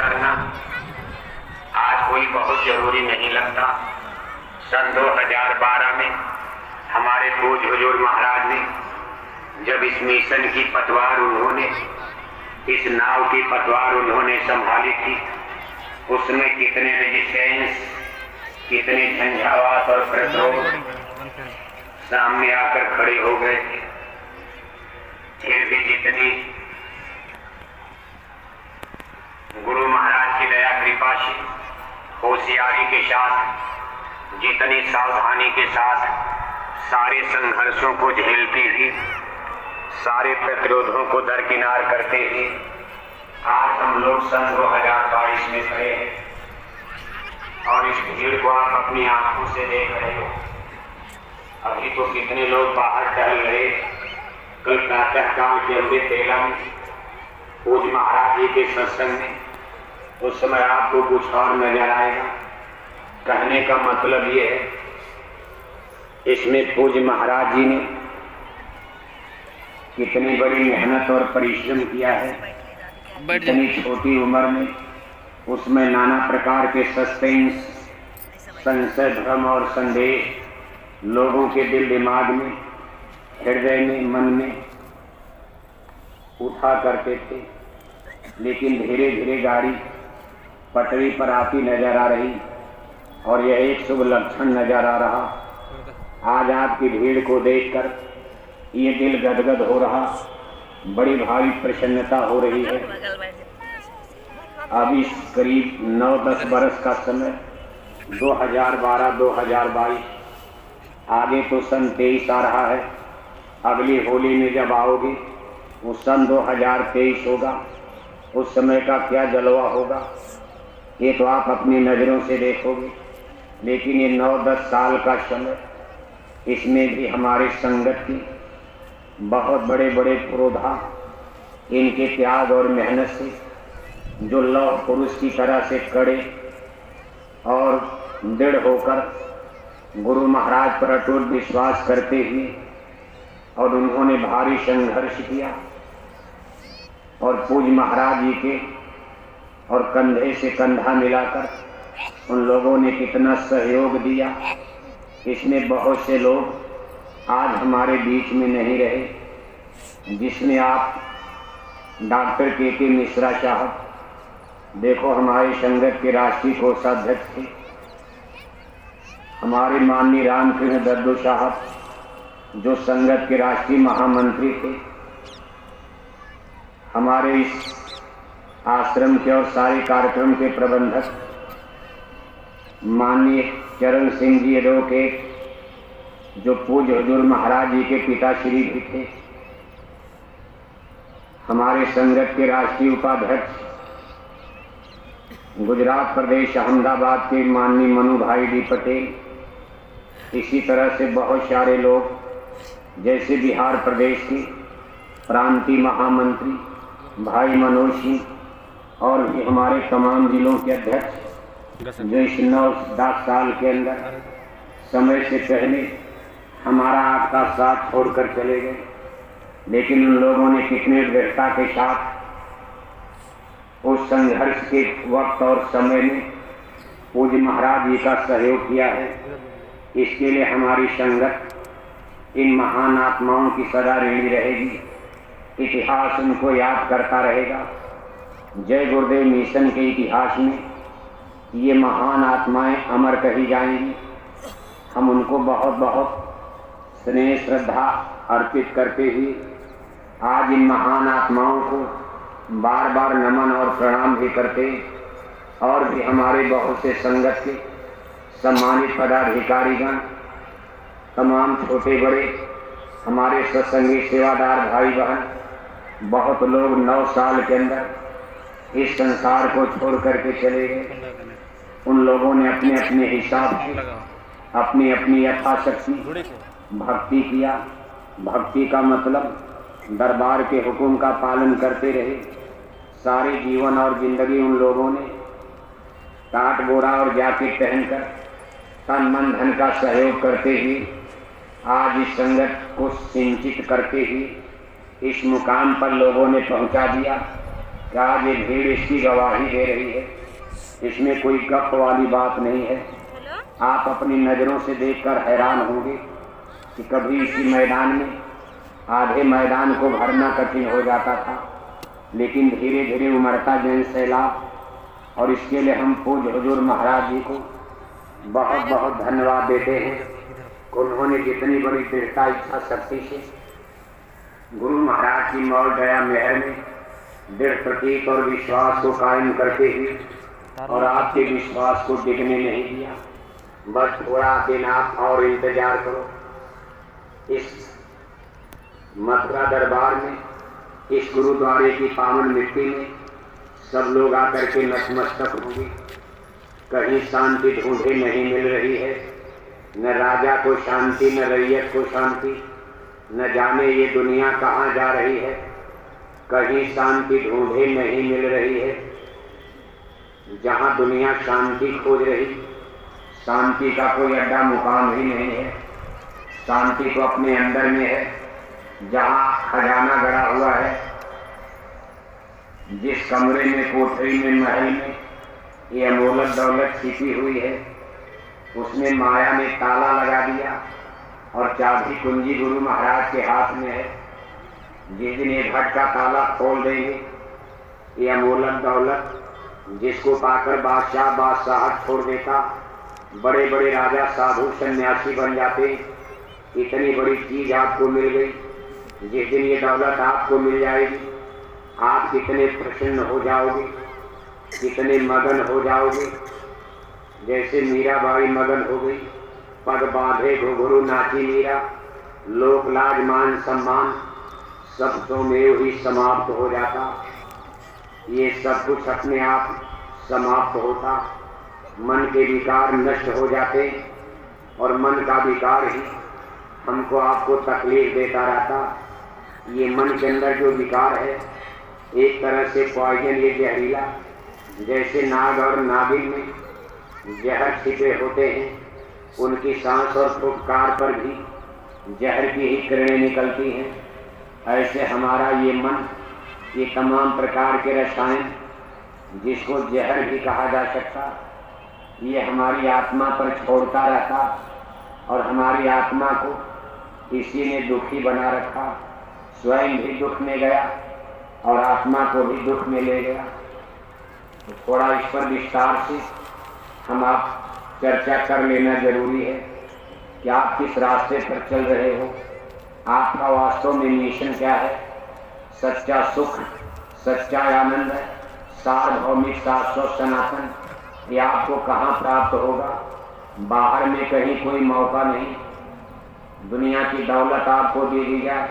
करना आज कोई बहुत जरूरी नहीं लगता। सन 2012 में हमारे पूज्य हुजूर महाराज ने जब इस मिशन की पतवार उन्होंने, इस नाव की पतवार उन्होंने संभाली थी, उसमें कितने रेजिस्टेंस, कितने झंझावात और प्रतिरोध सामने आकर खड़े हो गए थे। फिर भी जितनी गुरु महाराज की दया कृपा से होशियारी के साथ, जितनी सावधानी के साथ सारे संघर्षों को झेलती हुई, सारे प्रतिरोधों को दरकिनार करते हुए आज हम लोग सन 2022 में खड़े हैं और इस भीड़ को आप अपनी आंखों से देख रहे हो। अभी तो कितने लोग बाहर टहल रहे। कल प्रातः काल के अम्बे तेला में पूज्य महाराज जी के सत्संग में उस समय आपको कुछ और नजर आएगा। कहने का मतलब ये है, इसमें पूज्य महाराज जी ने कितनी बड़ी मेहनत और परिश्रम किया है। इतनी छोटी उम्र में उसमें नाना प्रकार के सस्पेंस, संशय, भ्रम और संदेह लोगों के दिल दिमाग में, हृदय में, मन में उठा करते थे। लेकिन धीरे धीरे गाड़ी पटरी पर आती नजर आ रही और यह एक शुभ लक्षण नजर आ रहा। आज आपकी भीड़ को देखकर ये दिल गदगद हो रहा, बड़ी भारी प्रसन्नता हो रही है। अभी करीब 9-10 बरस का समय 2012-2022, आगे तो सन 23 आ रहा है। अगली होली में जब आओगे वो सन 2023 होगा। उस समय का क्या जलवा होगा ये तो आप अपनी नज़रों से देखोगे। लेकिन ये 9-10 साल का समय, इसमें भी हमारे संगत की बहुत बड़े बड़े पुरोधा, इनके त्याग और मेहनत से जो लौह पुरुष की तरह से कड़े और दृढ़ होकर गुरु महाराज पर अटूट विश्वास करते हुए और उन्होंने भारी संघर्ष किया और पूज्य महाराज जी के और कंधे से कंधा मिलाकर उन लोगों ने कितना सहयोग दिया। इसमें बहुत से लोग आज हमारे बीच में नहीं रहे, जिसमें आप डॉक्टर के मिश्रा साहब, देखो हमारे संगत के राष्ट्रीय कोषाध्यक्ष थे। हमारे माननीय रामकृष्ण दद्दू साहब जो संगत के राष्ट्रीय महामंत्री थे। हमारे इस आश्रम के और सारे कार्यक्रम के प्रबंधक माननीय चरण सिंह जी एडवोकेट, जो पूज्य हुजूर महाराज जी के पिताश्री भी थे। हमारे संगत के राष्ट्रीय उपाध्यक्ष गुजरात प्रदेश अहमदाबाद के माननीय मनु भाई डी पटेल। इसी तरह से बहुत सारे लोग, जैसे बिहार प्रदेश के प्रांतीय महामंत्री भाई मनोज सिंह और भी हमारे तमाम जिलों के अध्यक्ष, जो इस 9-10 साल के अंदर समय से पहले हमारा आपका साथ छोड़कर चले गए। लेकिन उन लोगों ने कितने दृढ़ता के साथ उस संघर्ष के वक्त और समय में पूज्य महाराज जी का सहयोग किया है। इसके लिए हमारी संगत इन महान आत्माओं की सदा ऋणी रहेगी। इतिहास उनको याद करता रहेगा। जय गुरुदेव मिशन के इतिहास में ये महान आत्माएं अमर कही जाएंगी। हम उनको बहुत बहुत स्नेह श्रद्धा अर्पित करते हुए आज इन महान आत्माओं को बार बार नमन और प्रणाम भी करते। और भी हमारे बहुत से संगत के सम्मानित पदाधिकारीगण, तमाम छोटे बड़े हमारे सत्संगी सेवादार भाई बहन, बहुत लोग 9 साल के अंदर इस संसार को छोड़ करके चले गए। उन लोगों ने अपने अपने हिसाब से अपनी अपनी यथाशक्ति भक्ति किया। भक्ति का मतलब दरबार के हुक्म का पालन करते रहे। सारे जीवन और जिंदगी उन लोगों ने टाट बोरा और जैकेट पहनकर तन मन धन का सहयोग करते हुए आज इस संगत को सिंचित करते हुए इस मुकाम पर लोगों ने पहुंचा दिया। कि आज ये भीड़ इसकी गवाही दे रही है। इसमें कोई गप वाली बात नहीं है। आप अपनी नज़रों से देखकर हैरान होंगे कि कभी इसी मैदान में आधे मैदान को भरना कठिन हो जाता था, लेकिन धीरे धीरे उमड़ता जन सैलाब। और इसके लिए हम पूज्य हुजूर महाराज जी को बहुत बहुत धन्यवाद देते हैं। उन्होंने जितनी बड़ी दृढ़ता इच्छा शक्ति से गुरु महाराज की मौल दया मेहर में दृढ़ प्रतीक और विश्वास को कायम करते हुए और आपके विश्वास को डिगने नहीं दिया। बस थोड़ा दिन आप और इंतजार करो। इस मथुरा दरबार में, इस गुरुद्वारे की पावन मिट्टी में सब लोग आकर के नतमस्तक होंगे। कहीं शांति ढूंढे नहीं मिल रही है, न राजा को शांति, न रैयत को शांति, न जाने ये दुनिया कहाँ जा रही है। कहीं शांति ढूंढे नहीं मिल रही है। जहाँ दुनिया शांति खोज रही, शांति का कोई अड्डा मुकाम ही नहीं है। शांति तो अपने अंदर में है, जहाँ खजाना गड़ा हुआ है। जिस कमरे में, कोठरी में, महल में ये अमोलक दौलत छिपी हुई है, उसमें माया ने ताला लगा दिया और चाबी कुंजी गुरु महाराज के हाथ में है। जिस दिन ये घट का ताला खोल देंगे, ये अमोलक दौलत जिसको पाकर बादशाह बादशाहत छोड़ देता, बड़े बड़े राजा साधु सन्यासी बन जाते, इतनी बड़ी चीज आपको मिल गई। जिस दिन ये दौलत आपको मिल जाएगी, आप कितने प्रसन्न हो जाओगे, कितने मगन हो जाओगे। जैसे मीराबाई मगन हो गई, पग बांधे घुघरू नाची मीरा, लोक लाज मान सम्मान सब तो में ही समाप्त हो जाता। ये सब कुछ अपने आप समाप्त होता। मन के विकार नष्ट हो जाते और मन का विकार ही हमको आपको तकलीफ देता रहता। ये मन के अंदर जो विकार है, एक तरह से पॉइजन, ये जहरीला, जैसे नाग और नागिन में जहर छिपे होते हैं, उनकी सांस और फुफकार पर भी जहर की ही किरणें निकलती हैं। ऐसे हमारा ये मन, ये तमाम प्रकार के रसायन, जिसको जहर भी कहा जा सकता, ये हमारी आत्मा पर छोड़ता रहता और हमारी आत्मा को इसी ने दुखी बना रखा। स्वयं भी दुख में गया और आत्मा को भी दुख में ले गया। तो थोड़ा इस पर विस्तार से हम आप चर्चा कर लेना जरूरी है कि आप किस रास्ते पर चल रहे हो, आपका वास्तव में मिशन क्या है। सच्चा सुख, सच्चा आनंद, सार्वभौमिक शाश्वत सनातन, ये आपको कहाँ प्राप्त होगा। बाहर में कहीं कोई मौका नहीं। दुनिया की दौलत आपको दे दी जाए,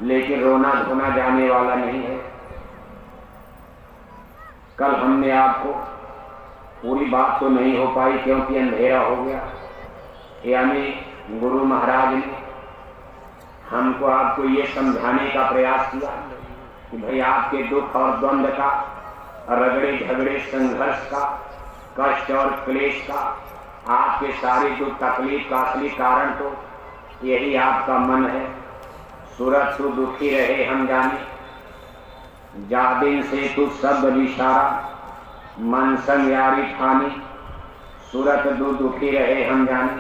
लेकिन रोना धोना जाने वाला नहीं है। कल हमने आपको, पूरी बात तो नहीं हो पाई क्योंकि अंधेरा हो गया, यानी गुरु महाराज ने हमको आपको ये समझाने का प्रयास किया कि भाई आपके दुख और द्वंद्व का, रगड़े झगड़े संघर्ष का, कष्ट और क्लेश का, आपके सारी दुख तकलीफ का असली कारण तो यही आपका मन है। सूरत तू दुखी रहे हम जाने, जादिन से तू सब विशारा, मन संग यारी ठानी। सूरत तू दुखी रहे हम जाने,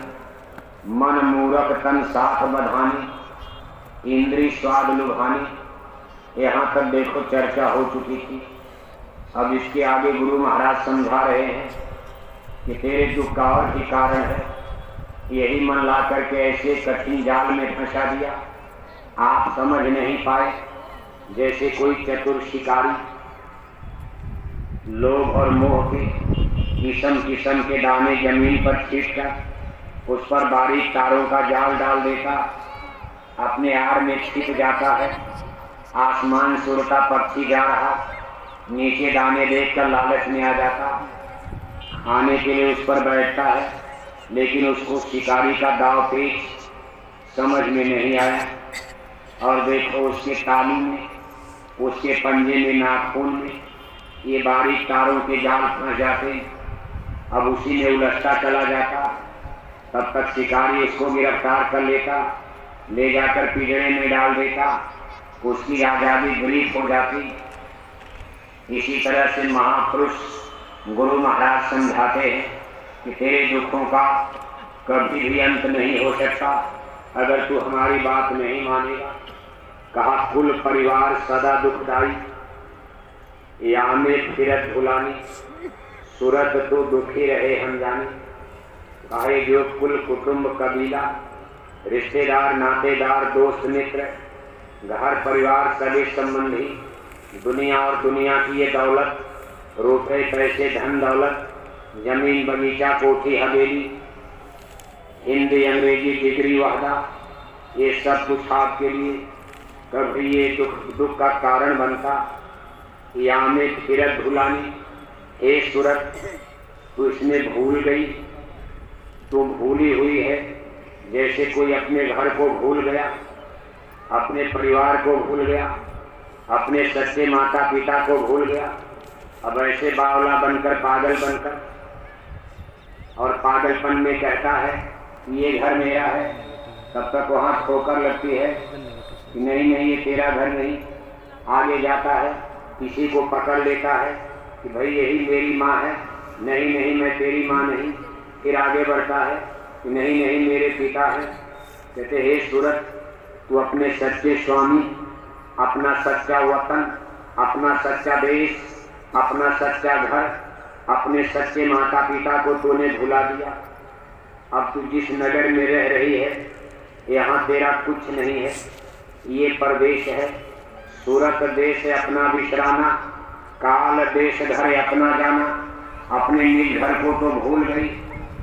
मन मूरख तन साथ बधानी, इंद्री स्वाद लुभानी। यहाँ तक देखो चर्चा हो चुकी थी। अब इसके आगे गुरु महाराज समझा रहे हैं कि तेरे दुख का और भी कारण है, यही मन ला करके ऐसे कठिन जाल में फंसा दिया, आप समझ नहीं पाए। जैसे कोई चतुर शिकारी लोभ और मोह के किस्म किस्म के दाने जमीन पर छींटकर उस पर बारीक तारों का जाल डाल देता, अपने आड़ में छिप जाता है। आसमान से उड़ता पक्षी जा रहा, नीचे दाने देखकर लालच में आ जाता, खाने के लिए उस पर बैठता है, लेकिन उसको शिकारी का दाव पेच समझ में नहीं आया। और देखो उसके तालू में, उसके पंजे में, नाखून में ये बारीक तारों के जाल फंस जाते। अब उसी में उलझता चला जाता। तब तक शिकारी इसको गिरफ्तार कर लेता, ले जाकर पिंजरे में डाल देता, उसकी आज़ादी ग्रीस हो जाती। इसी तरह से महापुरुष गुरु महाराज समझाते हैं कि तेरे दुखों का कभी भी अंत नहीं हो सकता अगर तू हमारी बात नहीं मानेगा। कहा कुल परिवार सदा दुखदाई, यामे फिरत भुलानी, सूरत तो दुखी रहे हम जाने। कहे जो कुल कुटुंब कबीला, रिश्तेदार नातेदार दोस्त मित्र, घर परिवार सगे संबंधी, दुनिया और दुनिया की ये दौलत, रुपए पैसे धन दौलत, जमीन बगीचा कोठी हवेली, हिंदी अंग्रेजी डिग्री वहदा, ये सब कुछ आपके लिए कभी ये दुख का कारण बनता। यामे फिरत भुलानी, हे सूरत तू इसमें भूल गई, तू भूली हुई है जैसे कोई अपने घर को भूल गया, अपने परिवार को भूल गया, अपने सच्चे माता पिता को भूल गया। अब ऐसे बावला बनकर पागल बनकर और पागलपन में कहता है कि ये घर मेरा है, तब तक वहाँ ठोकर लगती है कि नहीं नहीं ये तेरा घर नहीं। आगे जाता है किसी को पकड़ लेता है कि भाई यही मेरी माँ है, नहीं नहीं मैं तेरी माँ नहीं। फिर आगे बढ़ता है कि नहीं नहीं मेरे पिता है। कहते हे सूरत तू अपने सच्चे स्वामी, अपना सच्चा वतन, अपना सच्चा देश, अपना सच्चा घर, अपने सच्चे माता पिता को तूने भुला दिया। अब तू जिस नगर में रह रही है यहाँ तेरा कुछ नहीं है, ये परदेश है। सूरत देश है अपना विश्राना, काल देश घर है अपना जाना। अपने निज घर को तो भूल गई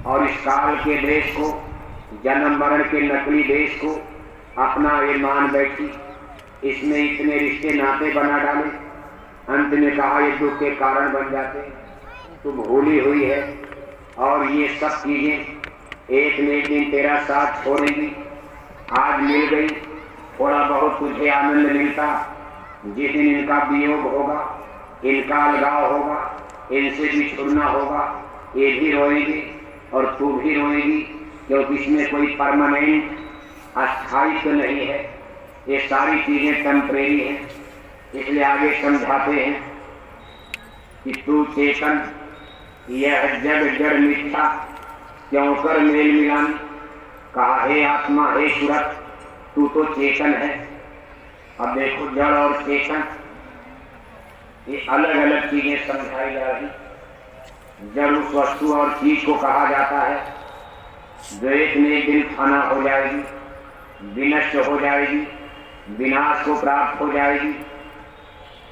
और इस काल के देश को, जन्म मरण के नकली देश को अपना ये मान बैठी। इसमें इतने रिश्ते नाते बना डाले, अंत में कहा ये दुख के कारण बन जाते। तू भूली हुई है और ये सब चीजें एक न एक दिन तेरा साथ छोड़ेगी। आज मिल गई, थोड़ा बहुत तुझे आनंद मिलता, जिस दिन इनका वियोग होगा, इनका अलगाव होगा, इनसे भी छुड़ना होगा, ये भी रोएगी और तू भी रोएगी, क्योंकि इसमें कोई परमानेंट अस्थायित्व नहीं है। ये सारी चीजें टेम्परेरी हैं। इसलिए आगे समझाते हैं कि तू चेतन, यह जग जड़ मिथ्या, क्यों कर मेल मिलानी। कहा हे आत्मा, हे सूरत तू तो चेतन है। अब देखो जड़ और चेतन ये अलग अलग चीजें समझाई जा रही। जड़ उस वस्तु और चीज को कहा जाता है जो एक न एक दिन फना हो जाएगी, विनष्ट हो जाएगी, विनाश को प्राप्त हो जाएगी।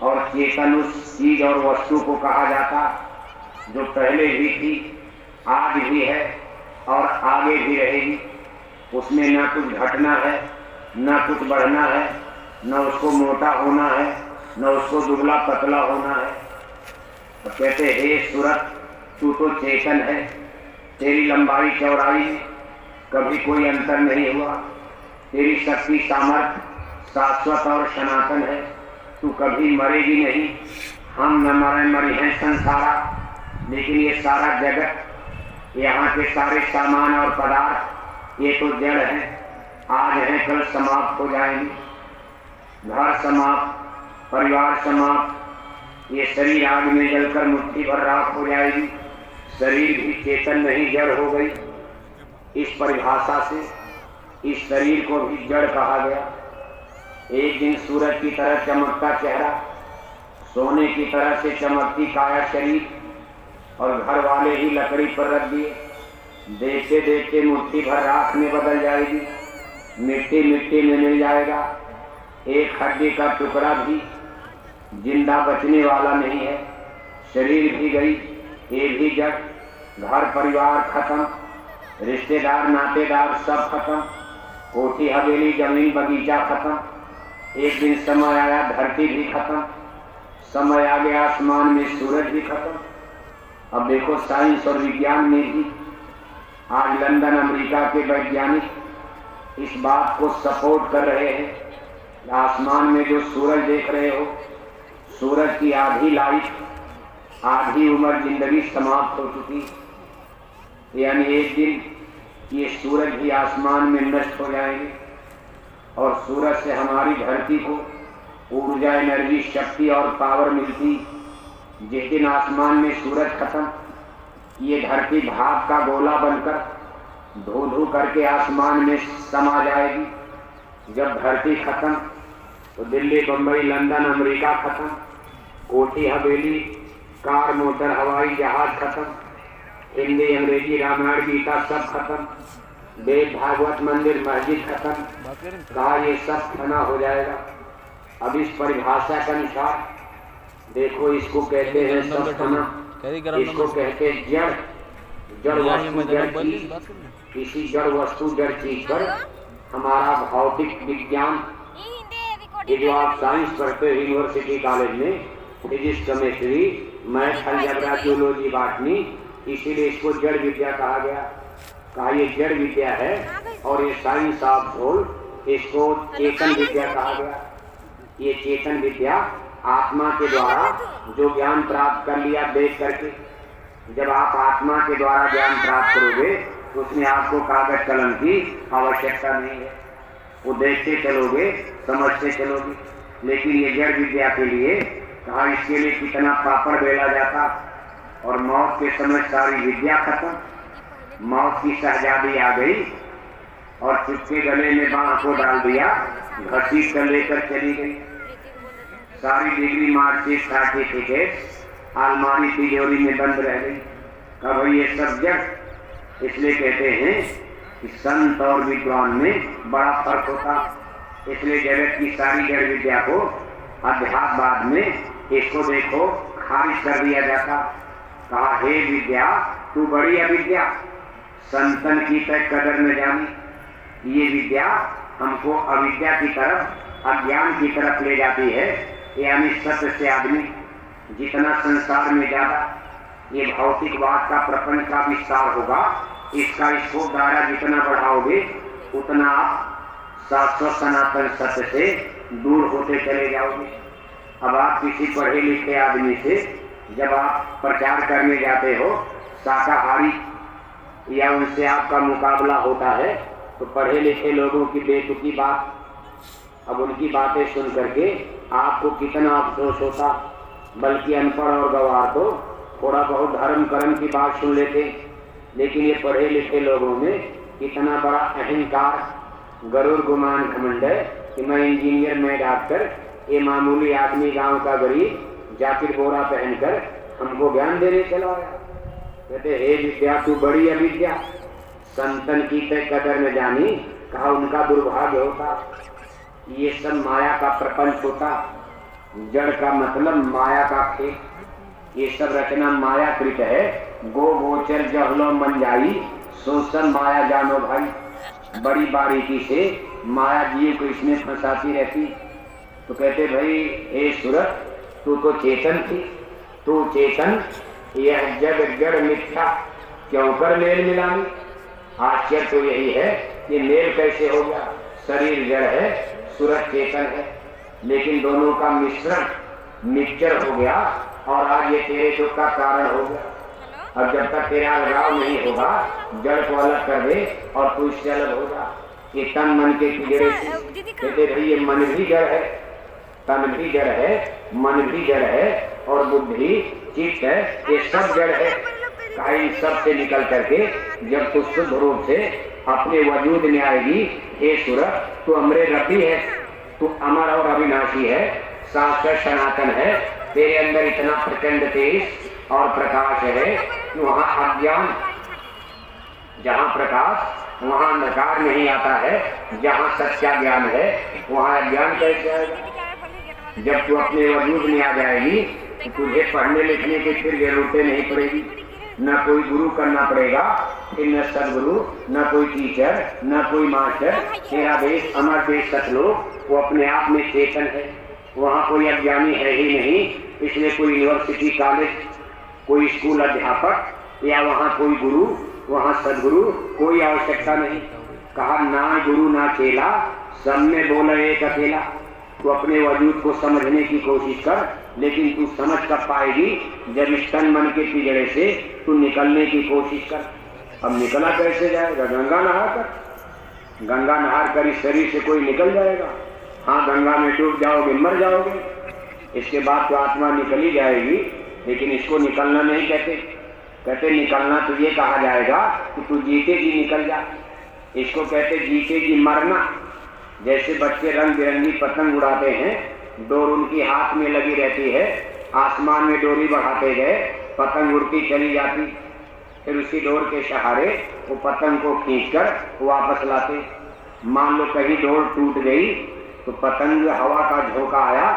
और चेतन उस चीज और वस्तु को कहा जाता जो पहले भी थी, आज भी है और आगे भी रहेगी। उसमें ना कुछ घटना है, ना कुछ बढ़ना है, न उसको मोटा होना है, न उसको दुबला पतला होना है। तो कहते हे सूरत तू तो चेतन है, तेरी लंबाई चौड़ाई में कभी कोई अंतर नहीं हुआ। तेरी शक्ति सामर्थ्य शाश्वत और सनातन है, तू कभी मरेगी नहीं। हम न मरे हैं संसारा, लेकिन ये सारा जगत, यहाँ के सारे सामान और पदार्थ ये तो जड़ है, आज है कल समाप्त हो जाएंगे। घर समाप्त, परिवार समाप्त, ये शरीर आग में जलकर मुट्ठी भर राख हो जाएगी। शरीर भी चेतन नहीं जड़ हो गई। इस परिभाषा से इस शरीर को भी जड़ कहा गया। एक दिन सूरज की तरह चमकता चेहरा, सोने की तरह से चमकती काया शरीर, और घर वाले ही लकड़ी पर रख दिए। देखते देखते मुट्ठी भर राख में बदल जाएगी, मिट्टी मिट्टी में मिल जाएगा। एक हड्डी का टुकड़ा भी जिंदा बचने वाला नहीं है। शरीर भी गई, ये भी जड़, घर परिवार खत्म, रिश्तेदार नातेदार सब खत्म, कोठी हवेली जमीन बगीचा खत्म। एक दिन समय आया धरती भी खत्म, समय आ गया आसमान में सूरज भी खत्म। अब देखो साइंस और विज्ञान में भी आज लंदन अमेरिका के वैज्ञानिक इस बात को सपोर्ट कर रहे हैं। आसमान में जो सूरज देख रहे हो, सूरज की आधी लाइफ, आधी उम्र जिंदगी समाप्त हो चुकी। यानी एक दिन ये सूरज भी आसमान में नष्ट हो जाएंगे और सूरज से हमारी धरती को ऊर्जा, एनर्जी, शक्ति और पावर मिलती जिस दिन आसमान में सूरज खत्म, ये धरती भाप का गोला बनकर धू धू करके आसमान में समा जाएगी। जब धरती खत्म तो दिल्ली, बंबई, लंदन, अमेरिका खत्म, कोठी हवेली, कार, मोटर, हवाई जहाज खत्म, हिंदी, अंग्रेजी, रामायण, गीता सब खत्म, वेद, भागवत, मंदिर, मस्जिद खत्म। कहा ये सब फना हो जाएगा। अब इस परिभाषा के अनुसार देखो, इसको कहते हैं सब फना, इसको कहते हैं जड़। जड़ वस्तु, जड़ चीज, किसी जड़ वस्तु, जड़ चीज पर हमारा भौतिक विज्ञान, ये जो आप साइंस पढ़ते हो यूनिवर्सिटी कॉलेज में, physics, chemistry, math, algebra, geology, botany, इसीलिए इसको जड़ विद्या कहा गया। कहा ये जड़ विद्या है। और ये साइंस ऑफ सोल, इसको चेतन विद्या कहा गया। ये चेतन विद्या आत्मा के द्वारा जो ज्ञान प्राप्त कर लिया देख करके, जब आप आत्मा के द्वारा ज्ञान प्राप्त करोगे तो उसमें आपको कागज कलम की आवश्यकता नहीं है, वो देखते चलोगे, समझते चलोगे। लेकिन ये जड़ विद्या के लिए कहा, इसके लिए कितना पापड़ बेला जाता, और मौत के समय सारी विद्या खत्म। मौत की शहजादी आ गई और चुपके गले में बांह को डाल दिया, घसीट कर लेकर चली गई। सारी डिग्री, मार्कशीट, सर्टिफिकेट अलमारी, तिजोरी में बंद रह गई। कब ये सब जड़, इसलिए कहते हैं कि संत और विद्वान में बड़ा फर्क होता। इसलिए जगत की सारी जड़ विद्या को अध्यात्मवाद में इसको देखो खारिज कर दिया जाता। कहा हे विद्या तू बड़ी अविद्या, संतन की तक कदर न जानी। ये विद्या हमको अविद्या की तरफ, अज्ञान की तरफ ले जाती है। यानी सत्य से आदमी जितना संसार में ज्यादा ये भौतिकवाद का, प्रपंच का विस्तार होगा, इसका स्कोप दायरा जितना बढ़ाओगे उतना आप शाश्वत सनातन सत्य से दूर होते चले जाओगे। अब आप किसी पढ़े लिखे आदमी से जब आप प्रचार करने जाते हो शाकाहारी, या उनसे आपका मुकाबला होता है, तो पढ़े लिखे लोगों की बेतुकी बात, अब उनकी बातें सुन करके आपको कितना अफसोस होता। बल्कि अनपढ़ और गवार तो थोड़ा बहुत धर्म कर्म की बात सुन लेते, लेकिन ये पढ़े लिखे लोगों में कितना बड़ा अहंकार, गरुड़ गुमान, घमंड है कि मैं इंजीनियर, मैं डॉक्टर, ये मामूली आदमी गांव का गरीब जाकिर बोरा पहनकर हमको ज्ञान देने चला आया। कहते हे विद्या तू बड़ी अविद्या, संतन की तय कदर न जानी। कहा उनका दुर्भाग्य होता। ये सब माया का प्रपंच होता। जड़ का मतलब माया का खेत, ये सब रचना मायाकृत है। गो गोचर जहलो मन जाई, सोचन माया जानो भाई। बड़ी बारीकी से माया जीव को इसमें फंसाती रहती। तो कहते भाई हे सूरत तू तो चेतन थी, तू चेतन, यह जग जड़ मिथ्या, क्यों कर मेल मिलानी। आश्चर्य तो यही है कि मेल कैसे हो गया। शरीर जड़ है, सूरत चेतन है, लेकिन दोनों का मिश्रण, मिक्सचर हो गया और आज ये तेरे दुख का कारण हो गया। अब जब तक तेरा लगाव नहीं होगा, जड़ को अलग कर दे और तू इससे अलग हो जा। ये तन मन के पिजड़े से कहते भाई ये मन भी जड़ है, तन भी जड़ है, मन भी जड़ है और बुद्धि, चित्त है, ये सब जड़ है। कहीं सब से निकल करके जब तू शुद्ध रूप से अपने वजूद में आएगी, हे सूरत तू अमरे रति है, तू अमर और अविनाशी है, शाश्वत सनातन है। तेरे अंदर इतना प्रचंड तेज और प्रकाश है कि वहाँ अज्ञान, जहाँ प्रकाश वहाँ अंधकार नहीं आता है। जहाँ सच्चा ज्ञान है वहाँ अज्ञान कैसे आएगा। जब तू अपने वजूद में आ जाएगी तो तुझे पढ़ने लिखने की फिर जरूरतें नहीं पड़ेगी, न कोई गुरु करना पड़ेगा, फिर न सदगुरु, न कोई टीचर, न कोई मास्टर। तेरा देश, अमर देश सतलोक, वो अपने आप में चेतन है। वहाँ कोई अज्ञानी है ही नहीं, इसलिए कोई यूनिवर्सिटी, कॉलेज, कोई स्कूल अध्यापक या वहाँ कोई गुरु, वहाँ सदगुरु कोई आवश्यकता नहीं। कहा ना गुरु ना चेला, सब में बोला एक अकेला। तू अपने वजूद को समझने की कोशिश कर, लेकिन तू समझ कर पाएगी जब इस तन मन के पिजड़े से तू निकलने की कोशिश कर। अब निकला कैसे जाएगा? गंगा नहा कर, गंगा नहा कर इस शरीर से कोई निकल जाएगा? हाँ, गंगा में डूब जाओगे, मर जाओगे। इसके बाद तो आत्मा निकली जाएगी, लेकिन इसको निकलना नहीं कहते। कहते निकलना तो ये कहा जाएगा कि तू जीते जी निकल जा। इसको कहते जीते जी मरना। जैसे बच्चे रंग बिरंगी पतंग उड़ाते हैं, डोर उनकी हाथ में लगी रहती है, आसमान में डोरी बढ़ाते गए, पतंग उड़ती चली जाती, फिर उसी डोर के सहारे वो पतंग को खींचकर वापस लाते। मान लो कहीं डोर टूट गई तो पतंग हवा का झोंका आया,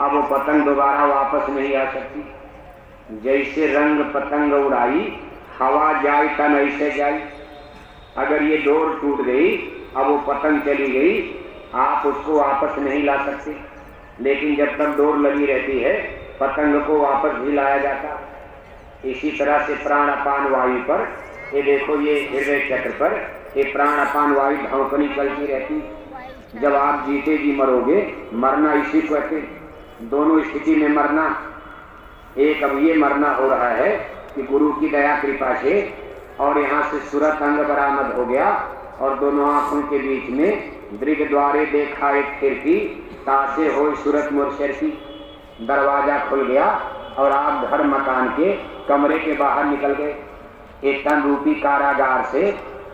अब वो पतंग दोबारा वापस नहीं आ सकती। जैसे रंग पतंग उड़ाई, हवा जाए तन ऐसे जाए। अगर ये डोर टूट गई, अब वो पतंग चली गई, आप उसको वापस नहीं ला सकते। लेकिन जब तक डोर लगी रहती है, पतंग को वापस भी लाया जाता। इसी तरह से प्राण अपान वायु पर, ये देखो ये हृदय चक्र पर ये प्राण अपान वायु धौंकनी चलती रहती। जब आप जीते जी मरोगे, मरना इसी को कहते, दोनों स्थिति में मरना। एक अब ये मरना हो रहा है कि गुरु की दया कृपा से और यहाँ से सूरत अंग बरामद हो गया और दोनों आंखों के बीच में दृग द्वारे देखा एक खिड़की, तासे हो सूरत मुर्शर की। दरवाजा खुल गया और आप घर मकान के कमरे के बाहर निकल गए। एक तन रूपी कारागार से,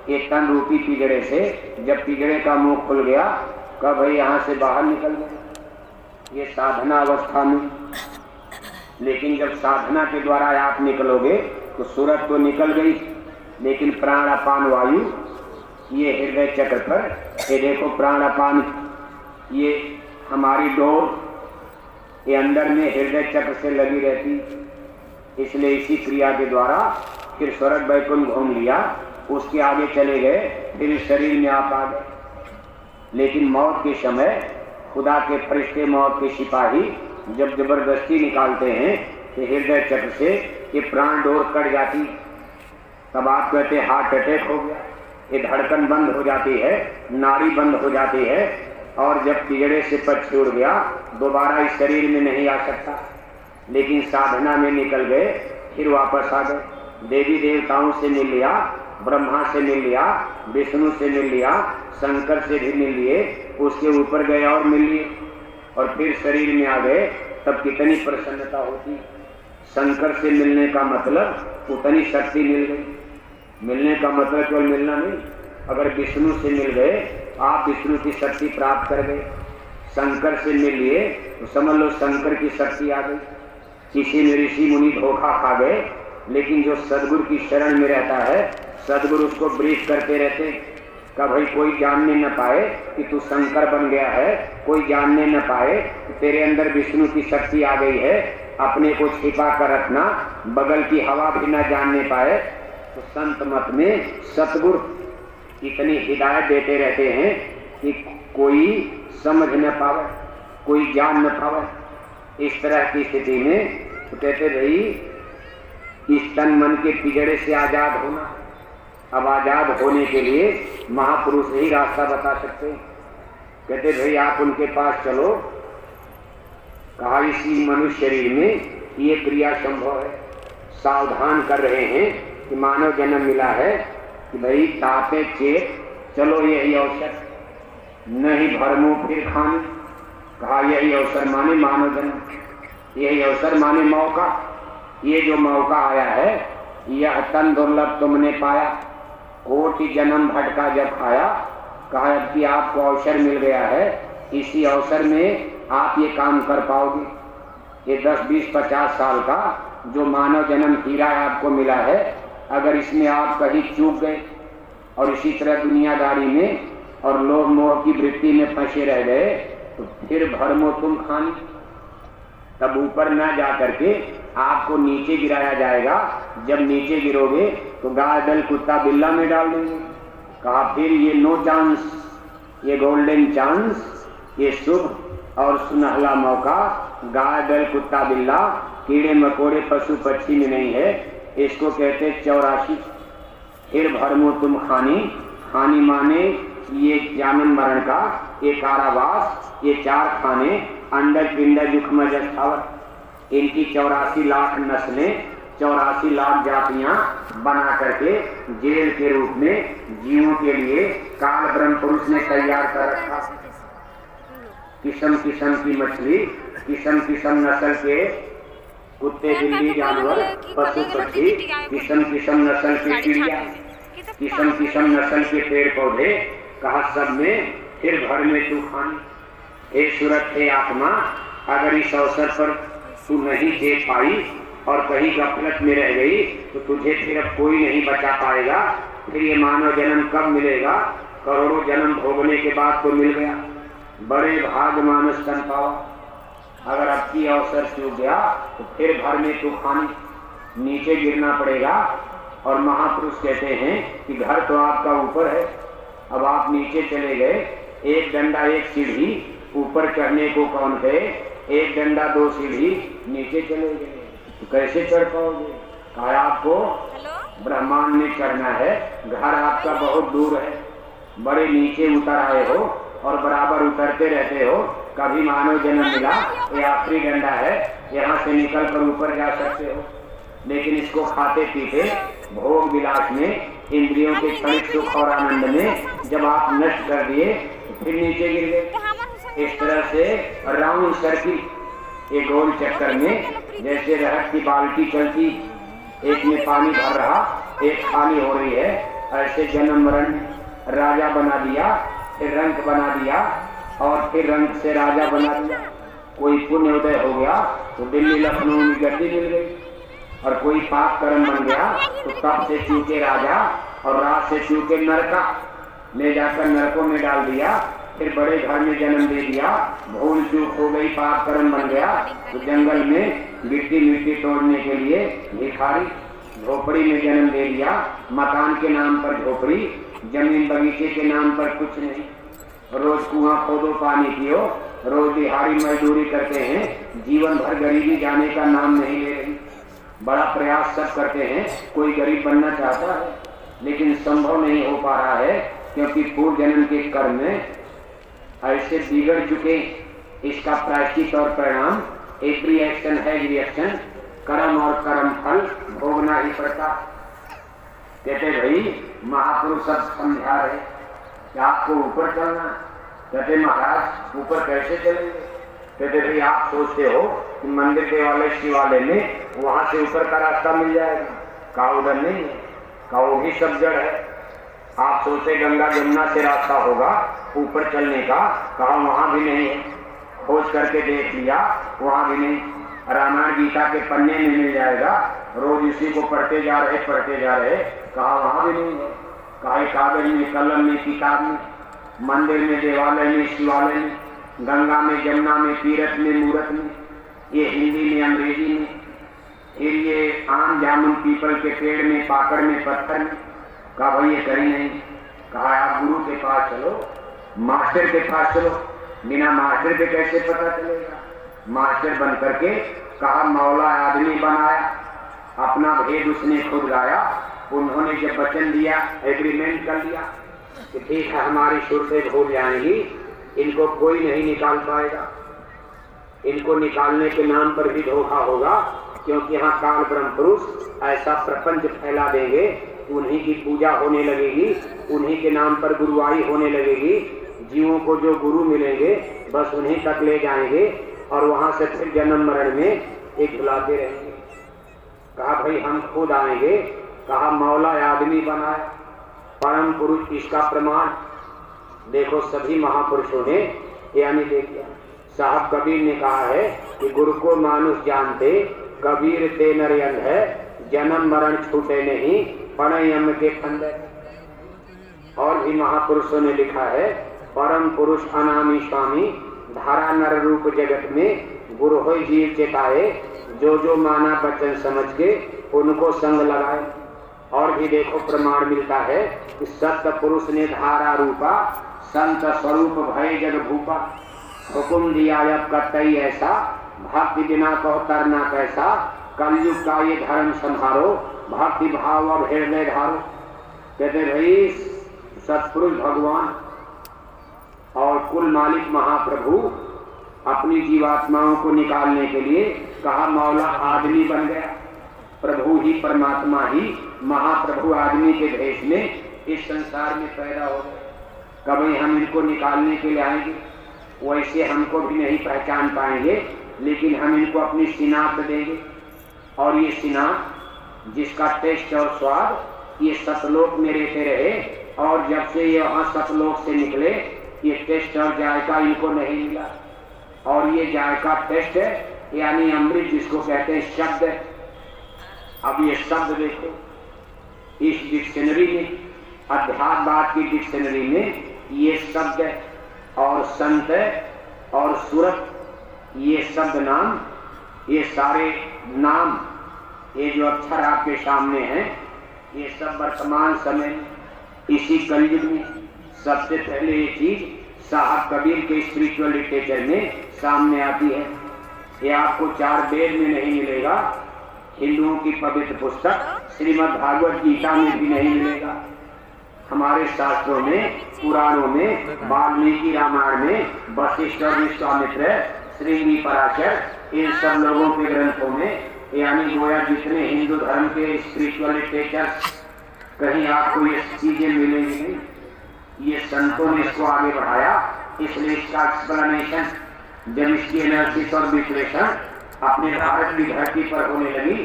एक तन रूपी पिंजड़े से जब पिंजड़े का मुंह खुल गया, कब भाई यहाँ से बाहर निकल गए। ये साधना अवस्था में। लेकिन जब साधना के द्वारा आप निकलोगे तो सूरत तो निकल गई, लेकिन प्राण अपान वायु ये हृदय चक्र पर, ये देखो प्राण अपान, ये हमारी डोर ये अंदर में हृदय चक्र से लगी रहती। इसलिए इसी क्रिया के द्वारा फिर स्वर्ग वैकुंठ घूम लिया, उसके आगे चले गए, फिर इस शरीर में आप आ गए। लेकिन मौत के समय खुदा के फरिश्ते, मौत के सिपाही जब जबरदस्ती निकालते हैं कि हृदय चक्र से ये प्राण डोर कट जाती, तब आप कहते हार्ट अटैक हो गया, ये धड़कन बंद हो जाती है, नाड़ी बंद हो जाती है, और जब पिंजड़े से पक्षी उड़ गया दोबारा इस शरीर में नहीं आ सकता। लेकिन साधना में निकल गए, फिर वापस आ गए। देवी देवताओं से मिल लिया, ब्रह्मा से मिल लिया, विष्णु से मिल लिया, शंकर से भी मिल लिए, उसके ऊपर गए और मिल लिए, और फिर शरीर में आ गए, तब कितनी प्रसन्नता होती। शंकर से मिलने का मतलब उतनी शक्ति मिल गई। मिलने का मतलब केवल मिलना नहीं, अगर विष्णु से मिल गए आप विष्णु की शक्ति प्राप्त कर गए। शंकर से मिल लिए तो समझ लो शंकर की शक्ति आ गई। किसी में ऋषि मुनि धोखा खा गए, लेकिन जो सदगुरु की शरण में रहता है, सदगुरु उसको ब्रीफ करते रहते कि भाई कोई जानने न पाए कि तू शंकर बन गया है, कोई जानने न पाए कि तेरे अंदर विष्णु की शक्ति आ गई है, अपने को छिपा कर रखना, बगल की हवा भी न जानने पाए। तो संत मत में सतगुरु इतनी हिदायत देते रहते हैं कि कोई समझ न पावे, कोई जान न पावे। इस तरह की स्थिति में तो कहते भाई इस तन मन के पिंजड़े से आजाद होना। अब आजाद होने के लिए महापुरुष ही रास्ता बता सकते हैं। कहते भाई आप उनके पास चलो। कहा इसी मनुष्य शरीर में ये क्रिया संभव है। सावधान कर रहे हैं कि मानव जन्म मिला है कि भाई तापे चेत, चलो यही अवसर, नहीं भरमो फिर खाने। कहा यही अवसर माने मानव जन्म, यही अवसर माने मौका। ये जो मौका आया है, यह तन दुर्लभ तुमने पाया, कोटि जन्म भटका जब खाया। कहा अब कि आपको अवसर मिल गया है, इसी अवसर में आप ये काम कर पाओगे। ये 10, 20, 50 साल का जो मानव जन्म हीरा आपको मिला है, अगर इसमें आप कहीं चूक गए और इसी तरह दुनियादारी में और लोभ मोह की वृत्ति में फंसे रह गए, तो फिर भरमो तुम खानी। तब ऊपर न जा करके आपको नीचे गिराया जाएगा। जब नीचे गिरोगे तो गाय दल कुत्ता बिल्ला में डाल देंगे। कहा फिर ये नो चांस, ये गोल्डन चांस, ये शुभ और सुनहला मौका गाय दल कुत्ता बिल्ला कीड़े मकोड़े पशु पक्षी में नहीं है। इसको कहते 84। फिर भरमो तुम खानी। खानी माने ये जन्म मरण का, ये कारावास, ये 4 खाने, अंडज पिंडज जुखम जस्थावत। इनकी 84 लाख नस्लें, 84 लाख जातियां बना करके जेल के रूप में जीवों के लिए काल ब्रह्म पुरुष ने तैयार कर रखा। किस्म किस्म की मछली, किस्म किस्म नस्ल के कुत्ते, बिल्ली, जानवर, पशु पक्षी, किस्म किस्म नस्ल की चिड़िया, किस्म किस्म नस्ल के पेड़ पौधे, कहा सब में फिर भर में तू खानी। हे सूरत, हे आत्मा, अगर इस अवसर पर तू नहीं देख पाई और कहीं गफलत में रह गई तो तुझे फिर अब कोई नहीं बचा पाएगा। फिर ये मानव जन्म कब मिलेगा? करोड़ों जन्म भोगने के बाद तो मिल गया। बड़े भाग मानस तन पावा। अगर अब की अवसर चूक गया तो फिर भर में तूफानी, नीचे गिरना पड़ेगा। और महापुरुष कहते हैं कि घर तो आपका ऊपर है, अब आप नीचे चले गए, एक डंडा एक सीढ़ी, ऊपर चढ़ने को कौन कहे? एक डंडा दो सीढ़ी, नीचे चले गए तो कैसे चढ़ पाओगे? कहा आपको ब्रह्मांड में चढ़ना है, घर आपका बहुत दूर है, बड़े नीचे उतर आए हो और बराबर उतरते रहते हो। कभी मानव जन्म मिला, ये आखिरी डंडा है, यहाँ से निकल कर ऊपर जा सकते हो। लेकिन इसको खाते पीते भोग विलास में, इंद्रियों के क्षणिक सुख और आनंद में जब आप नष्ट कर दिए तो फिर नीचे गिर गए। इस तरह से राउंड सर्किल, एक गोल चक्कर में जैसे रहत की बाल्टी चलती, एक में पानी भर रहा, एक खाली हो रही है, ऐसे जन्म मरण राजा बना दिया, फिर रंक बना दिया और फिर रंक से राजा बना दिया। कोई पुण्य उदय हो गया तो दिल्ली लखनऊ में गद्दी मिल गई, और कोई पाप कर्म बन गया तो तब से चूके राजा और राज से चूके नरका, ले जाकर नरकों में डाल दिया। फिर बड़े घर में जन्म दे दिया, भूल चूक हो गई, पाप कर्म बन गया तो जंगल में गिट्टी मिट्टी तोड़ने के लिए भिखारी, झोपड़ी में जन्म दे दिया, मकान के नाम पर झोपड़ी, जमीन बगीचे के नाम पर कुछ नहीं। रोज कुआं खोदो, पानी पियो, रोज दिहाड़ी मजदूरी करते हैं, जीवन भर गरीबी जाने का नाम नहीं ले रही। बड़ा प्रयास सब करते हैं, कोई गरीब बनना चाहता है लेकिन संभव नहीं हो पा रहा है, क्योंकि पूर्व जन्म के कर्म में ऐसे बिगड़ चुके। इसका प्रायश्चित और परिणाम, एवरी एक्शन है रिएक्शन, कर्म और कर्म फल भोगना ही पड़ता। कहते भाई महापुरुष सब समझा रहे कि आपको ऊपर चलना। कहते महाराज ऊपर कैसे चलेंगे? कहते भाई आप सोचते हो कि मंदिर देवालय शिवालय में वहां से ऊपर का रास्ता मिल जाएगा, का उधर नहीं है, का वो भी सब जड़ है। आप सोचे गंगा जमुना से रास्ता होगा ऊपर चलने का, कहा वहां भी नहीं है, खोज करके देख लिया वहां भी नहीं। रामायण गीता के पन्ने में मिल जाएगा, रोज इसी को पढ़ते जा रहे, कहा वहां भी नहीं है। कहा कागज में, कलम में, किताब में, मंदिर में, देवालय में, शिवालय में, गंगा में, जमुना में, तीरथ में, मूरत में, ये हिंदी में, अंग्रेजी में, फिर ये आम जामुन पीपल के पेड़ में, पाकड़ में, पत्थर में। कहा भाई ये कहीं नहीं। कहा आप गुरु के पास चलो, मास्टर के पास चलो। बिना मास्टर के कैसे पता चलेगा? मास्टर बन करके कहा मौला आदमी बनाया, अपना भेद उसने खुद गाया। उन्होंने जब वचन दिया, एग्रीमेंट कर लिया कि ठीक है हमारी सुरतें भूल जाएंगी, इनको कोई नहीं निकाल पाएगा, इनको निकालने के नाम पर भी धोखा होगा, क्योंकि यहाँ काल ब्रह्म पुरुष ऐसा प्रपंच फैला देंगे, उन्हीं की पूजा होने लगेगी, उन्हीं के नाम पर गुरुवाई होने लगेगी। जीवों को जो गुरु मिलेंगे बस उन्हीं तक ले जाएंगे और वहां से फिर जन्म मरण में एक बुलाते रहेंगे। कहा भाई हम खुद आएंगे। कहा मौला आदमी बनाए, परम पुरुष इसका प्रमाण देखो। सभी महापुरुषों ने यानी देखिए, साहब कबीर ने कहा है कि गुरु को मानुष जानते, कबीर ते नर अंध है, जन्म मरण छूटे नहीं, पड़े यम के फंदे। और भी महापुरुषों ने लिखा है, परम पुरुष अनामी स्वामी, धारा नर रूप जगत में, गुरु हो जीव चेताए, जो जो माना बचन समझ के उनको संग लगाए। और भी देखो प्रमाण मिलता है कि सत्य पुरुष ने धारा रूपा, संत स्वरूप भय जग भूपा। हुकुम दिया अब कतई ऐसा, भक्ति बिना कहो तरना कैसा, कलयुग का ये धर्म संहारो, भक्ति भाव अब हृदय धारो। कहते भाई सतपुरुष भगवान और कुल मालिक महाप्रभु अपनी जीवात्माओं को निकालने के लिए कहा मौला आदमी बन गया। प्रभु ही, परमात्मा ही, महाप्रभु आदमी के भेष में इस संसार में पैदा हो गए। कभी हम इनको निकालने के लिए आएंगे, वैसे हमको भी नहीं पहचान पाएंगे, लेकिन हम इनको अपनी शिनाख्त देंगे। और ये सिना जिसका टेस्ट और स्वाद ये सतलोक में रहते रहे, और जब से ये वहां सतलोक से निकले ये टेस्ट और जायका इनको नहीं मिला। और ये जायका टेस्ट है यानी अमृत जिसको कहते हैं शब्द है। अब ये शब्द देखो इस डिक्शनरी में, अध्यात्मवाद की डिक्शनरी में ये शब्द है और संत है और सूरत, ये शब्द नाम, ये सारे नाम, ये जो अक्षर आपके सामने हैं, ये सब वर्तमान समय इसी कलयुग में सबसे पहले ये चीज साहब कबीर के स्पिरिचुअल लिटरेचर में सामने आती है। ये आपको 4 वेद में नहीं मिलेगा, हिंदुओं की पवित्र पुस्तक श्रीमद् भागवत गीता में भी नहीं मिलेगा, हमारे शास्त्रों में, पुराणों में, वाल्मीकि रामायण में, वशिष्ठ और विश्वामित्र, श्रृंगी पराशर, इन सब लोगों के ग्रंथों में, यानी गोया जितने हिंदू धर्म के स्पिरिचुअल लिटरेचर कहीं आपको ये चीजें मिलेंगी नहीं। ये संतों ने इसको आगे बढ़ाया, इसलिए इसका एक्सप्लेनेशन जब इसकी एनालिसिस और विश्लेषण अपने भारत की धरती पर होने लगी,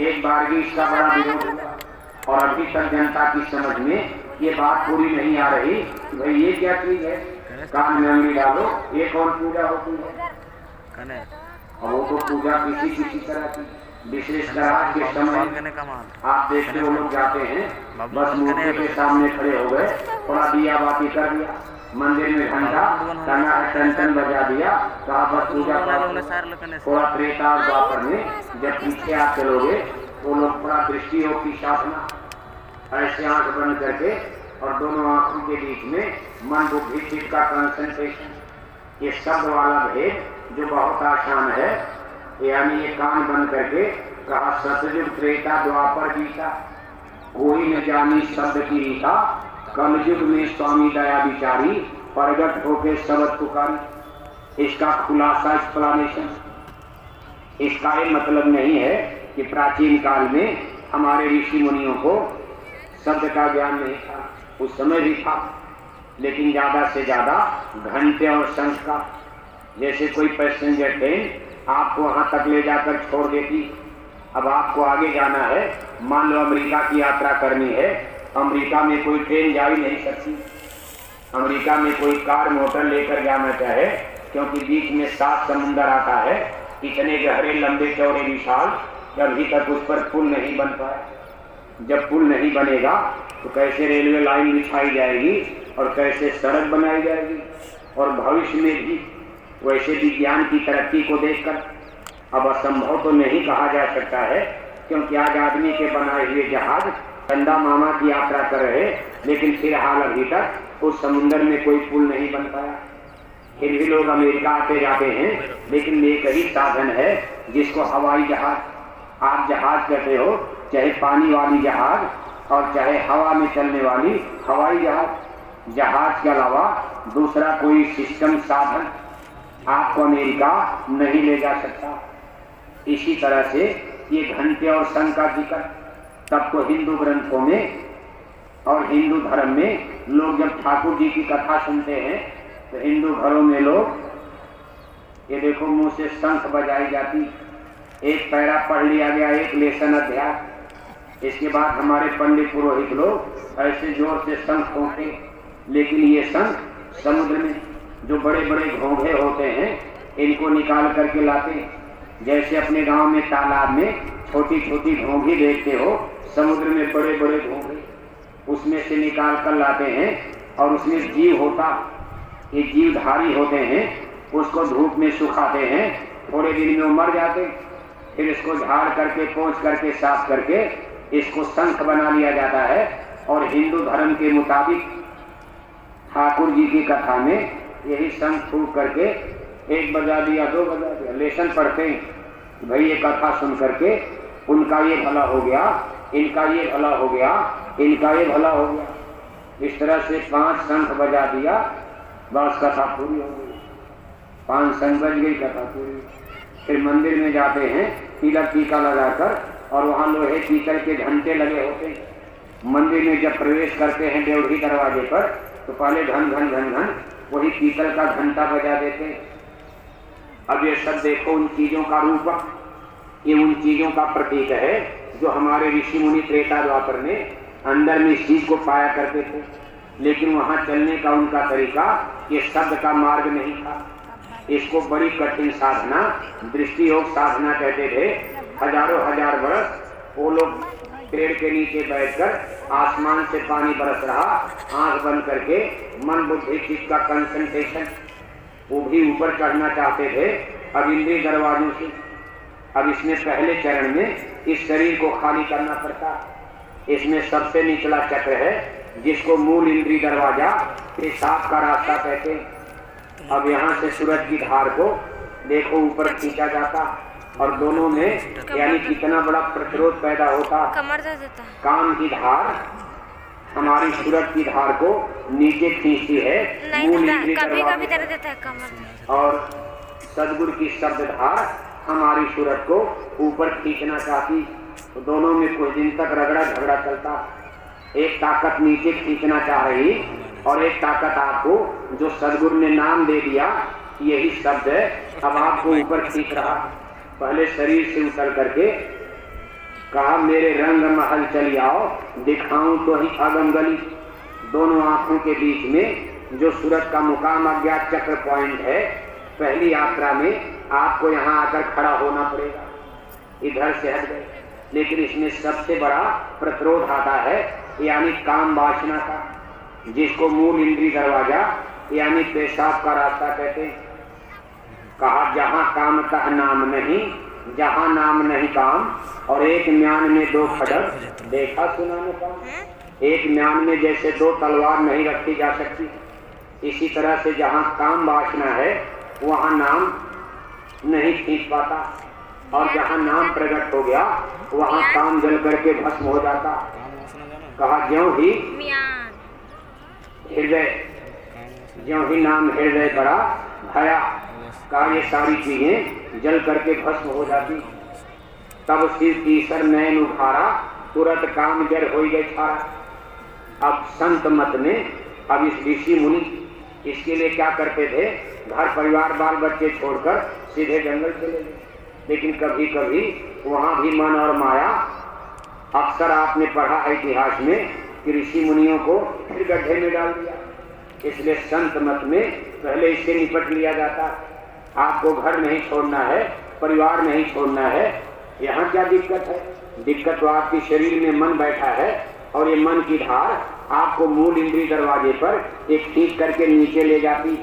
एक बार भी इसका बड़ा विरोध हुआ और अभी तक जनता की समझ में ये बात पूरी नहीं आ रही कि भाई ये क्या चीज है, कान में अंगली डालो, ये कौन पूजा होती है। और वो तो पूजा किसी तरह की, विशेषकर आज के समय आप देखते हो लोग जाते हैं बस मूर्ति के सामने खड़े हो गए, थोड़ा दिया बाती कर दिया, मंदिर में घंटा टना टन बजा दिया, कहा बस पूजा पाठ। थोड़ा त्रेता और द्वापर में जब पीछे आप चलोगे वो लोग थोड़ा दृष्टि हो की साधना, ऐसे आंख बंद करके और दोनों आंखों के बीच में मन बुद्धि चित्त का कंसंट्रेशन, ये शब्द वाला भेद जो बहुत आसान है, यानी ये कान बंद करके कहा सतयुग त्रेता द्वापर गीता, कोई न जानी शब्द की रीता, कलयुग में स्वामी दया विचारी, प्रगट होके शब्द पुकारी। इसका खुलासा एक्सप्लेनेशन, इसका ये मतलब नहीं है कि प्राचीन काल में हमारे ऋषि मुनियों को शब्द का ज्ञान नहीं था, उस समय भी था, लेकिन ज्यादा से ज्यादा घंटे और शंख का। जैसे कोई पैसेंजर ट्रेन आपको वहां तक ले जाकर छोड़ देती, अब आपको आगे जाना है, मान लो अमेरिका की यात्रा करनी है, अमेरिका में कोई ट्रेन जा ही नहीं सकती, अमेरिका में कोई कार मोटर लेकर जाना चाहे क्योंकि बीच में 7 समुंदर आता है, इतने गहरे लंबे चौड़े विशाल, अभी तक उस पर पुल नहीं बन पाया। जब पुल नहीं बनेगा तो कैसे रेलवे लाइन बिछाई जाएगी और कैसे सड़क बनाई जाएगी। और भविष्य में भी वैसे विज्ञान की तरक्की को देखकर अब असंभव तो नहीं कहा जा सकता है, क्योंकि आज आदमी के बनाए हुए जहाज चंदा मामा की यात्रा कर रहे, लेकिन फिलहाल अभी तक उस समुद्र में कोई पुल नहीं बन पाया। फिर भी लोग अमेरिका आते जाते हैं, लेकिन एक ही साधन है जिसको हवाई जहाज, आप जहाज कहते हो, चाहे पानी वाली जहाज और चाहे हवा में चलने वाली हवाई जहाज। जहाज के अलावा दूसरा कोई सिस्टम साधन आपको अमेरिका नहीं ले जा सकता। इसी तरह से ये घंटे और शंख का जिक्र तब तो हिंदू ग्रंथों में और हिंदू धर्म में लोग जब ठाकुर जी की कथा सुनते हैं तो हिंदू घरों में लोग ये देखो मुंह से शंख बजाई जाती, एक पैरा पढ़ लिया गया, एक लेसन अध्याय, इसके बाद हमारे पंडित पुरोहित लोग ऐसे जोर से शंख फूंकते। लेकिन ये शंख समुद्र में जो बड़े बड़े घोंघे होते हैं इनको निकाल करके लाते, जैसे अपने गांव में तालाब में छोटी छोटी घोंघी देखते हो, समुद्र में बड़े बड़े घोंघे, उसमें से निकाल कर लाते हैं और उसमें जीव होता, ये जीवधारी होते हैं, उसको धूप में सुखाते हैं, थोड़े दिन में वो मर जाते, फिर इसको झाड़ करके पोंछ करके साफ करके इसको शंख बना लिया जाता है। और हिंदू धर्म के मुताबिक ठाकुर जी की कथा में यही शंख फूंक करके 1 बजा दिया, 2 बजा दिया, लेसन पढ़ते हैं भाई ये कथा सुन करके उनका ये भला हो गया, इनका ये भला हो गया, इनका ये भला हो गया। इस तरह से 5 शंख बजा दिया, बस कथा पूरी हो गई, 5 शंख बज गई, कथा पूरी। फिर मंदिर में जाते हैं तिलक टीका लगाकर और वहाँ लोहे पीतल के घंटे लगे होते हैं। मंदिर में जब प्रवेश करते हैं देवढ़ी दरवाजे पर तो पहले घन घन घन घन वही पीतल का घंटा बजा देते हैं। अब ये सब देखो उन चीजों का रूपक, ये उन चीजों का प्रतीक है जो हमारे ऋषि मुनि त्रेता द्वापर में अंदर में इस चीज को पाया करते थे, लेकिन वहां चलने का उनका तरीका ये शब्द का मार्ग नहीं था। इसको बड़ी कठिन साधना, दृष्टि योग साधना कहते थे। हजारों हजार वर्ष वो लोग पेड़ के नीचे बैठकर आसमान से पानी बरस रहा, आंख बंद करके मन बुद्धि चित्त का कंसंट्रेशन, वो भी ऊपर चढ़ना चाहते थे अब इंद्रिय दरवाजों से। अब इसमें पहले चरण में इस शरीर को खाली करना पड़ता। इसमें सबसे निचला चक्र है जिसको मूल इंद्रिय दरवाजा, पेशाब का रास्ता कहते हैं। अब यहाँ से सूरज की धार को देखो ऊपर खींचा जाता और दोनों में यानी कितना बड़ा प्रतिरोध पैदा होता। काम की धार हमारी सूरज की धार को नीचे खींचती है मूल इंद्रिय दरवाजे, और सदगुरु की शब्द धार हमारी सूरज को ऊपर खींचना चाहती। तो दोनों में कुछ दिन तक रगड़ा झगड़ा चलता। एक ताकत नीचे खींचना चाह रही और एक ताकत आपको, जो सदगुरु ने नाम दे दिया यही शब्द है, अब आपको ऊपर खींच रहा। पहले शरीर से उतर करके कहा मेरे रंग महल चली आओ, दिखाऊं तो ही अगम गली। दोनों आंखों के बीच में जो सूरज का मुकाम अज्ञात चक्र पॉइंट है, पहली यात्रा में आपको यहाँ आकर खड़ा होना पड़ेगा। इधर से हट गए, लेकिन इसमें सबसे बड़ा प्रतिरोध आता है यानी काम वासना का, जिसको मूल इंद्रिय दरवाजा यानी पेशाब का रास्ता कहते हैं। कहा जहां काम का नाम नहीं, जहां नाम नहीं काम, और एक म्यान में दो खड़ग, देखा सुना न काम। एक म्यान में जैसे दो तलवार नहीं रखी जा सकती, इसी तरह से जहां काम वासना है वहां नाम नहीं खींच पाता, और जहां नाम प्रकट हो गया वहां काम जल करके भस्म हो जाता। कहा ज्यों ही हृदय, ज्यों ही नाम हृदय बड़ा भया, का ये सारी चीजें जल करके भस्म हो जाती। तब सिर तीसर नयन उखारा, तुरंत काम जर हो गए छारा। अब संत मत में अब इस ऋषि मुनि इसके लिए क्या करते थे, घर परिवार बाल बच्चे छोड़कर सीधे जंगल चले गए। लेकिन कभी कभी वहां भी मन और माया, अक्सर आपने पढ़ा इतिहास में कि ऋषि मुनियों को फिर गड्ढे में डाल दिया। इसलिए संत मत में पहले इससे निपट लिया जाता। आपको घर नहीं छोड़ना है, परिवार नहीं छोड़ना है, यहाँ क्या दिक्कत है? दिक्कत तो आपके शरीर में मन बैठा है, और ये मन की धार आपको मूल इंद्रिय दरवाजे पर एक खींच करके नीचे ले जाती।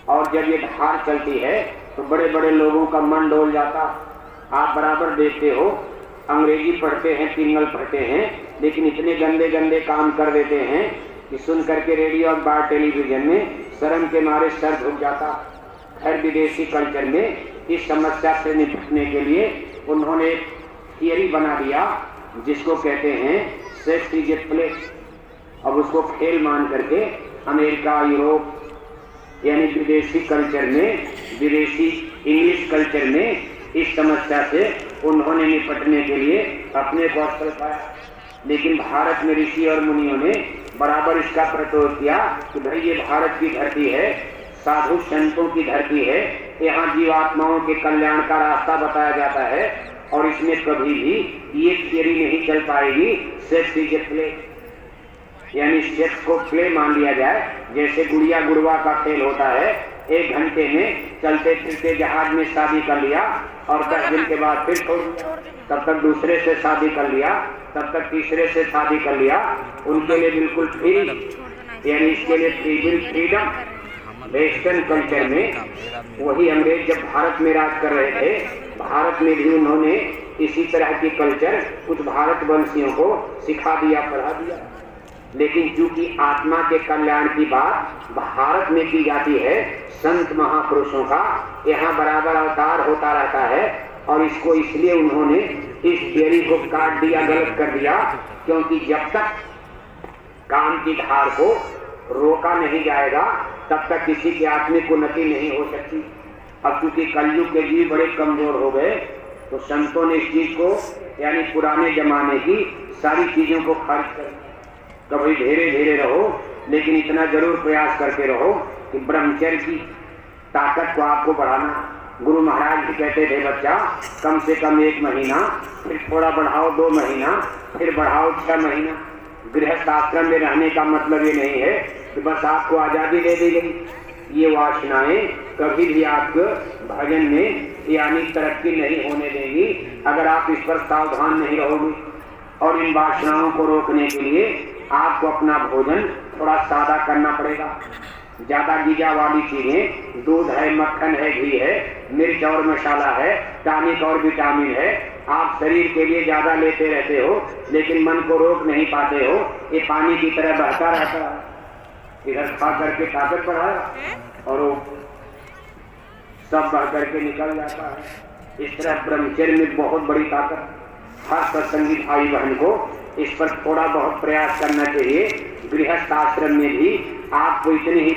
और जब ये धार चलती है तो बड़े बड़े लोगों का मन डोल जाता। आप बराबर देखते हो, अंग्रेजी पढ़ते हैं, पिंगल पढ़ते हैं, लेकिन इतने गंदे गंदे काम कर देते हैं कि सुन करके रेडियो और बार टेलीविजन में शर्म के मारे सर झुक जाता। हर विदेशी कल्चर में इस समस्या से निपटने के लिए उन्होंने एक थियरी बना दिया जिसको कहते हैं सेक्स इज ए प्ले। अब उसको खेल मान करके अमेरिका, यूरोप यानी विदेशी कल्चर में, विदेशी इंग्लिश कल्चर में इस समस्या से उन्होंने निपटने के लिए अपने कौशल पाया। लेकिन भारत में ऋषि और मुनियों ने बराबर इसका प्रतिरोध किया कि भाई ये भारत की धरती है, साधु संतों की धरती है, यहाँ जीवात्माओं के कल्याण का रास्ता बताया जाता है, और इसमें कभी भी ये थियरी नहीं चल पाएगी सेक्स इज ए प्ले, यानी सेक्स को प्ले मान लिया जाए। जैसे गुड़िया गुड़वा का खेल होता है, 1 घंटे में चलते फिरते जहाज में शादी कर लिया और 10 दिन के बाद फिर छोड़ दिया, तब तक दूसरे से शादी कर लिया, तब तक तीसरे से शादी कर लिया। उनके लिए बिल्कुल फ्री, यानी इसके लिए फ्रीडम। वेस्टर्न कल्चर में वही अंग्रेज जब भारत में राज कर रहे थे, भारत में भी उन्होंने इसी तरह की कल्चर कुछ भारतवंशियों को सिखा दिया, पढ़ा दिया। लेकिन चूंकि आत्मा के कल्याण की बात भारत में की जाती है, संत महापुरुषों का यहाँ बराबर अवतार होता रहता है, और इसको इसलिए उन्होंने इस थियरी को काट दिया, गलत कर दिया, क्योंकि जब तक काम की धार को रोका नहीं जाएगा तब तक किसी की आत्मिक उन्नति नहीं हो सकती। अब चूंकि कलयुग के जीव बड़े कमजोर हो गए, तो संतों ने इस चीज को, यानी पुराने जमाने की सारी चीजों को खर्च कर, कभी धीरे धीरे रहो, लेकिन इतना जरूर प्रयास करते रहो कि ब्रह्मचर्य की ताकत को आपको बढ़ाना। गुरु महाराज जी कहते थे बच्चा कम से कम 1 महीना, फिर थोड़ा बढ़ाओ 2 महीना, फिर बढ़ाओ 6 महीना। गृहस्थ आश्रम में रहने का मतलब ये नहीं है कि बस आपको आज़ादी दे दी गई। ये वासनाएं कभी भी आपको भजन में यानी तरक्की नहीं होने देंगी अगर आप इस पर सावधान नहीं रहोगे। और इन वासनाओं को रोकने के लिए आपको अपना भोजन थोड़ा सादा करना पड़ेगा। ज्यादा गीजा वाली चीजें, दूध है, मक्खन है, घी है, मिर्च और मसाला है, टॉनिक और विटामिन है, आप शरीर के लिए ज्यादा लेते रहते हो लेकिन मन को रोक नहीं पाते हो। ये पानी की तरह बहता रहता है, इधर खा करके ताकत बढ़ाया और वो सब बह करके निकल जाता है। इस तरह ब्रह्मचर्य में बहुत बड़ी ताकत। हर सत्संगी भाई बहन को इस पर थोड़ा बहुत प्रयास करना चाहिए। गृहस्थ आश्रम में भी आपको इतनी ही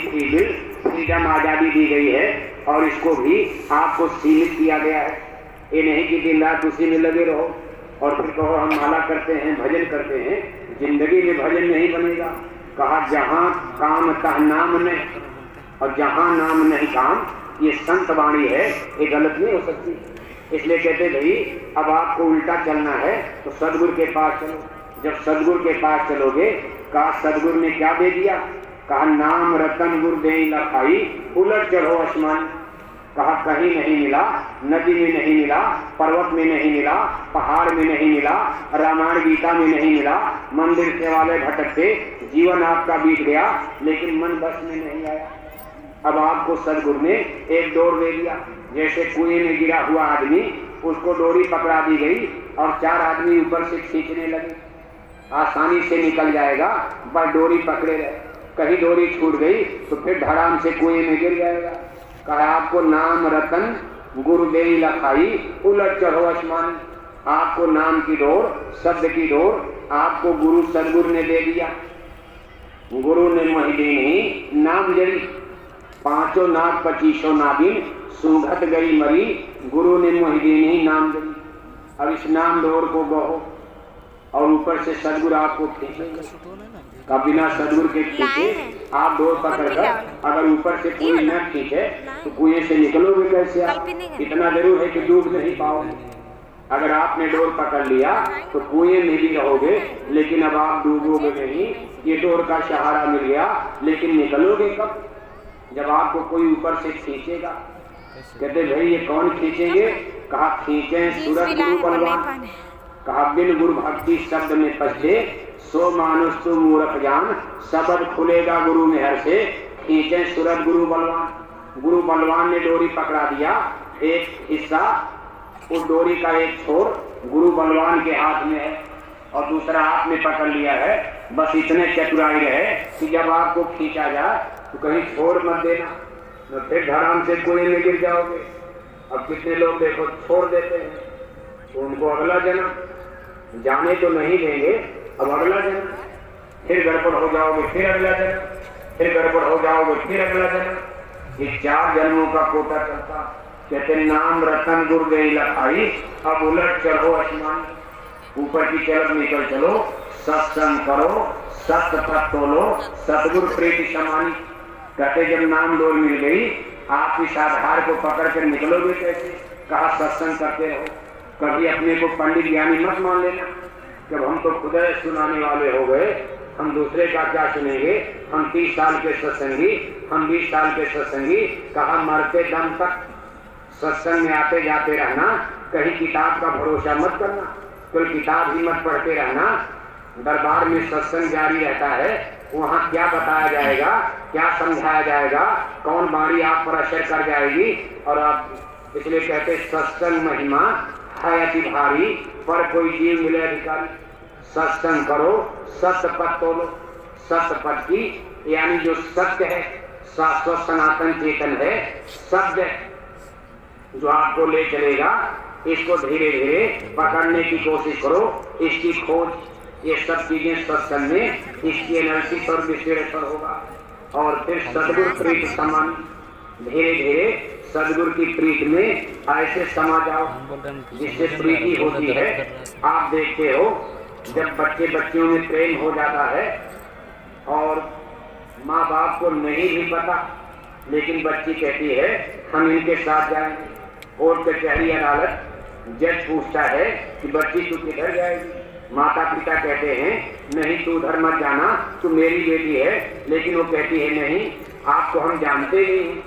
फ्रीडम आजादी दी गई है और इसको भी आपको सीमित किया गया है। ये नहीं कि दिन रात उसी में लगे रहो और फिर कहो हम माला करते हैं, भजन करते हैं। जिंदगी में भजन नहीं बनेगा। कहा जहां काम तह नाम नहीं, और जहां नाम नहीं काम, ये संत वाणी है, ये गलत नहीं हो सकती। इसलिए कहते भाई अब आपको उल्टा चलना है तो सदगुरु के पास चलो। जब सदगुरु के पास चलोगे, कहा सदगुरु ने क्या दे दिया? कहा नाम रतन गुरु दे लखाई, उलट चढ़ो आसमान। कहा कहीं नहीं मिला, नदी में नहीं मिला, पर्वत में नहीं मिला, पहाड़ में नहीं मिला, रामायण गीता में नहीं मिला। मंदिर से वाले भटकते जीवन आपका बीत गया लेकिन मन बस में नहीं आया। अब आपको सदगुरु ने एक डोर दे दिया। जैसे कुएं में गिरा हुआ आदमी, उसको डोरी पकड़ा दी गई और 4 आदमी ऊपर से खींचने लगे, आसानी से निकल जाएगा, बस डोरी पकड़े रहे। कहीं डोरी छूट गई तो फिर धड़ाम से कुएं में गिर जाएगा। कहा आपको नाम रतन गुरु दे लखाई, उलट चढ़ो आसमान। आपको नाम की डोर, शब्द की डोर आपको गुरु सदगुरु ने दे दिया। गुरु ने महिदीनी नाम जड़ी, 5 नाग 25 नागिन सूंघत गई मरी, गुरु ने महिदीनी नाम जड़ी। अब इस नाम डोर को बहो और ऊपर से सदगुरु आपको खींचेंगे। का बिना सदगुरु के खींचे आप डोर पकड़कर अगर ऊपर से कोई न खींचे तो कुएं से निकलोगे कैसे आप? इतना जरूर है कि डूब नहीं पाओगे। अगर आपने डोर पकड़ लिया तो कुएं में भी रहोगे लेकिन अब आप डूबोगे नहीं। ये डोर का सहारा मिल गया लेकिन निकलोगे कब? जब आपको कोई ऊपर से खींचेगा। कहते भाई ये कौन खींचेंगे? कहा खींचे सूरज गुरु बलवान। कहा बिन गुरु भक्ति शब्द में फंसते सो मानुष तू मूर्ख जान, शब्द खुलेगा गुरु मेहर से, खींचे सूरज गुरु बलवान। गुरु बलवान ने डोरी पकड़ा दिया, एक हिस्सा उस डोरी का एक छोर गुरु बलवान के हाथ में है और दूसरा हाथ में पकड़ लिया है। बस इतने चतुराई रहे कि जब आपको खींचा जाए तो कहीं छोड़ मत देना, तो फिर धड़ाम से कुएं में गिर जाओगे। अब कितने लोग देखो छोड़ देते हैं तो उनको अगला जन्म जाने तो नहीं देंगे, अब अगला जन्म, फिर गड़बड़ हो जाओगे, फिर अगला जन्म, फिर गड़बड़ हो जाओगे, फिर अगला जन्म। ये 4 जन्मों का कोटा चलता। कहते नाम रतन गुरु दे लखाई, अब उलट चढ़ो आसमान। ऊपर की तरफ निकल चलो, सत्संग करो, सत्य पथ तोलो, सतगुरु प्रीति समानी। कहते जब नाम डोर मिल गई आप इस आधार को पकड़ कर निकलोगे कैसे? कहा सत्संग करते रहो। कभी अपने को पंडित ज्ञानी मत मान लेना। जब हम तो खुद सुनाने वाले हो गए, हम दूसरे का क्या सुनेंगे? हम 30 साल के सत्संगी, हम 20 साल के सत्संगी। कहा मरते दम तक सत्संग में आते जाते रहना, कहीं किताब का भरोसा मत करना, तो किताब ही मत पढ़ते रहना। दरबार में सत्संग जारी रहता है, वहाँ क्या बताया जाएगा, क्या समझाया जाएगा, कौन बाणी आप पर असर कर जाएगी। और आप इसलिए कहते सत्संग महिमा है अति भारी, पर कोई जीव मिले अधिकारी। सत्संग करो, सत्य पथ तोलो। सत्य पथ की यानी जो सत्य है, शाश्वत सनातन चेतन है, सत्य जो आपको ले चलेगा, इसको धीरे धीरे पकड़ने की कोशिश करो, इसकी खोज। ये सब चीजें सत्संग में इसकी एनालिसिस और विश्लेषण होगा और फिर सदगुरु प्रीत समान। धीरे धीरे सदगुरु की प्रीत में ऐसे समा जाओ जिससे प्रीति होती है। आप देखते हो जब बच्चे बच्चियों में प्रेम हो जाता है और माँ बाप को नहीं भी पता, लेकिन बच्ची कहती है हम इनके साथ जाएंगे, कोर्ट कचहरी अदालत, जज पूछता है कि बच्ची तू किधर जाएगी? माता पिता कहते हैं नहीं तू उधर मत जाना, तू मेरी बेटी है। लेकिन वो कहती है नहीं, आपको हम जानते नहीं,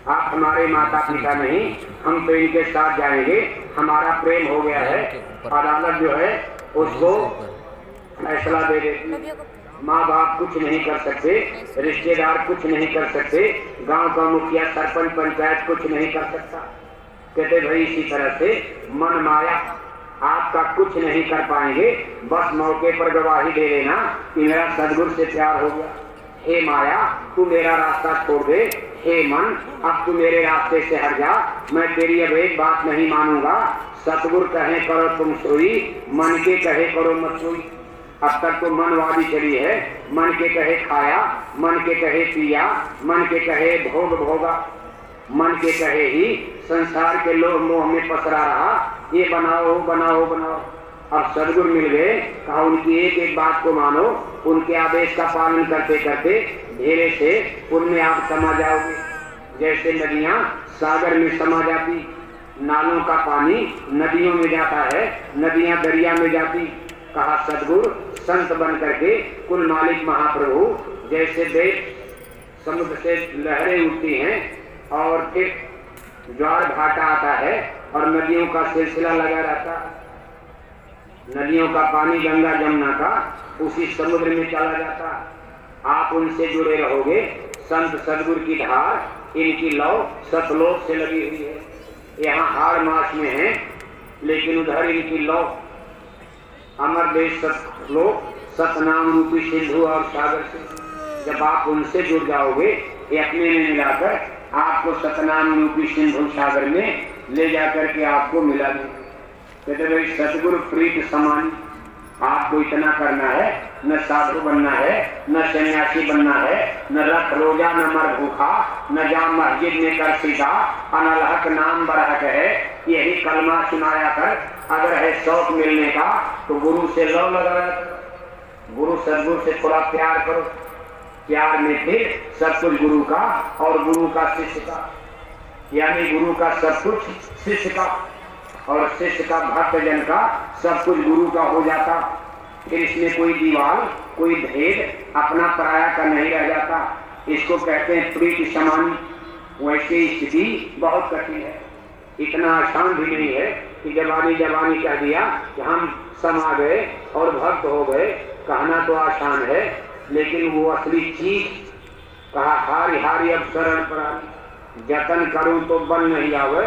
आप हमारे माता पिता नहीं, हम तो इनके साथ जाएंगे, हमारा प्रेम हो गया है। अदालत जो है उसको फैसला दे देती। माँ बाप कुछ नहीं कर सकते, रिश्तेदार कुछ नहीं कर सकते, गांव का मुखिया सरपंच पंचायत कुछ नहीं कर सकता। कहते भाई इसी तरह से मन माया आपका कुछ नहीं कर पाएंगे, बस मौके पर गवाही दे देना कि मेरा सदगुरु से प्यार हो गया। हे माया तू मेरा रास्ता छोड़ दे, हे मन अब तू मेरे रास्ते से हट जा, मैं तेरी अब एक बात नहीं मानूंगा। सतगुरु कहे करो तुम सोई, मन के कहे करो मत सोई। अब तक तो मनवादी चली है, मन के कहे खाया, मन के कहे पिया, मन के कहे भोग भोगा, मन के कहे ही संसार के लोग मोह में पसरा रहा, ये बनाओ बनाओ बनाओ। अब सदगुरु मिल गए, कहा उनकी एक एक बात को मानो, उनके आदेश का पालन करते करते धीरे से उनमें आप समा जाओगे। जैसे नदियां सागर में समा जाती, नालों का पानी नदियों में जाता है, नदियां दरिया में जाती। कहा सदगुरु संत बन करके कुल मालिक महाप्रभु जैसे देश समुद्र से लहरें उठती हैं और फिर ज्वार भाटा आता है और नदियों का सिलसिला लगा रहता, नदियों का पानी गंगा जमुना का उसी समुद्र में चला जाता। आप उनसे जुड़े रहोगे। संत सदगुरु की धार इनकी लौ सतलोक से लगी हुई है। यहाँ हाड़ मास में है लेकिन उधर इनकी लौ अमर देश सतलोक सतनाम रूपी सिंधु और सागर से। जब आप उनसे जुड़ जाओगे ये अपने में मिलाकर आपको सतनाम रूपी सिंधु सागर में ले जाकर के आपको मिला दे। कहते भाई सतगुरु प्रीत समानी, आपको इतना करना है, न साधु बनना है, न सन्यासी बनना है, न रख रोजा न मर भूखा, न जा मस्जिद में कर सीधा, अनलहक नाम बरहक है, यही कलमा सुनाया कर। अगर है शौक मिलने का तो गुरु से लो लगा, गुरु सदगुरु से थोड़ा प्यार करो। प्यार में फिर सब कुछ गुरु का और गुरु का शिष्य का, यानी गुरु का सब कुछ शिष्य का और शिष्य का भक्त जन का सब कुछ गुरु का हो जाता। फिर इसमें कोई दीवार कोई भेद अपना पराया का नहीं रह जाता। इसको कहते हैं प्रीति समानी। वैसे स्थिति बहुत कठिन है, इतना आसान भी नहीं है कि जवानी जवानी कह दिया कि हम समा गए और भक्त हो गए। कहना तो आसान है लेकिन वो असली चीज कहा हारी हारी अब शरण परानी, जतन करूं तो बन नहीं आवे,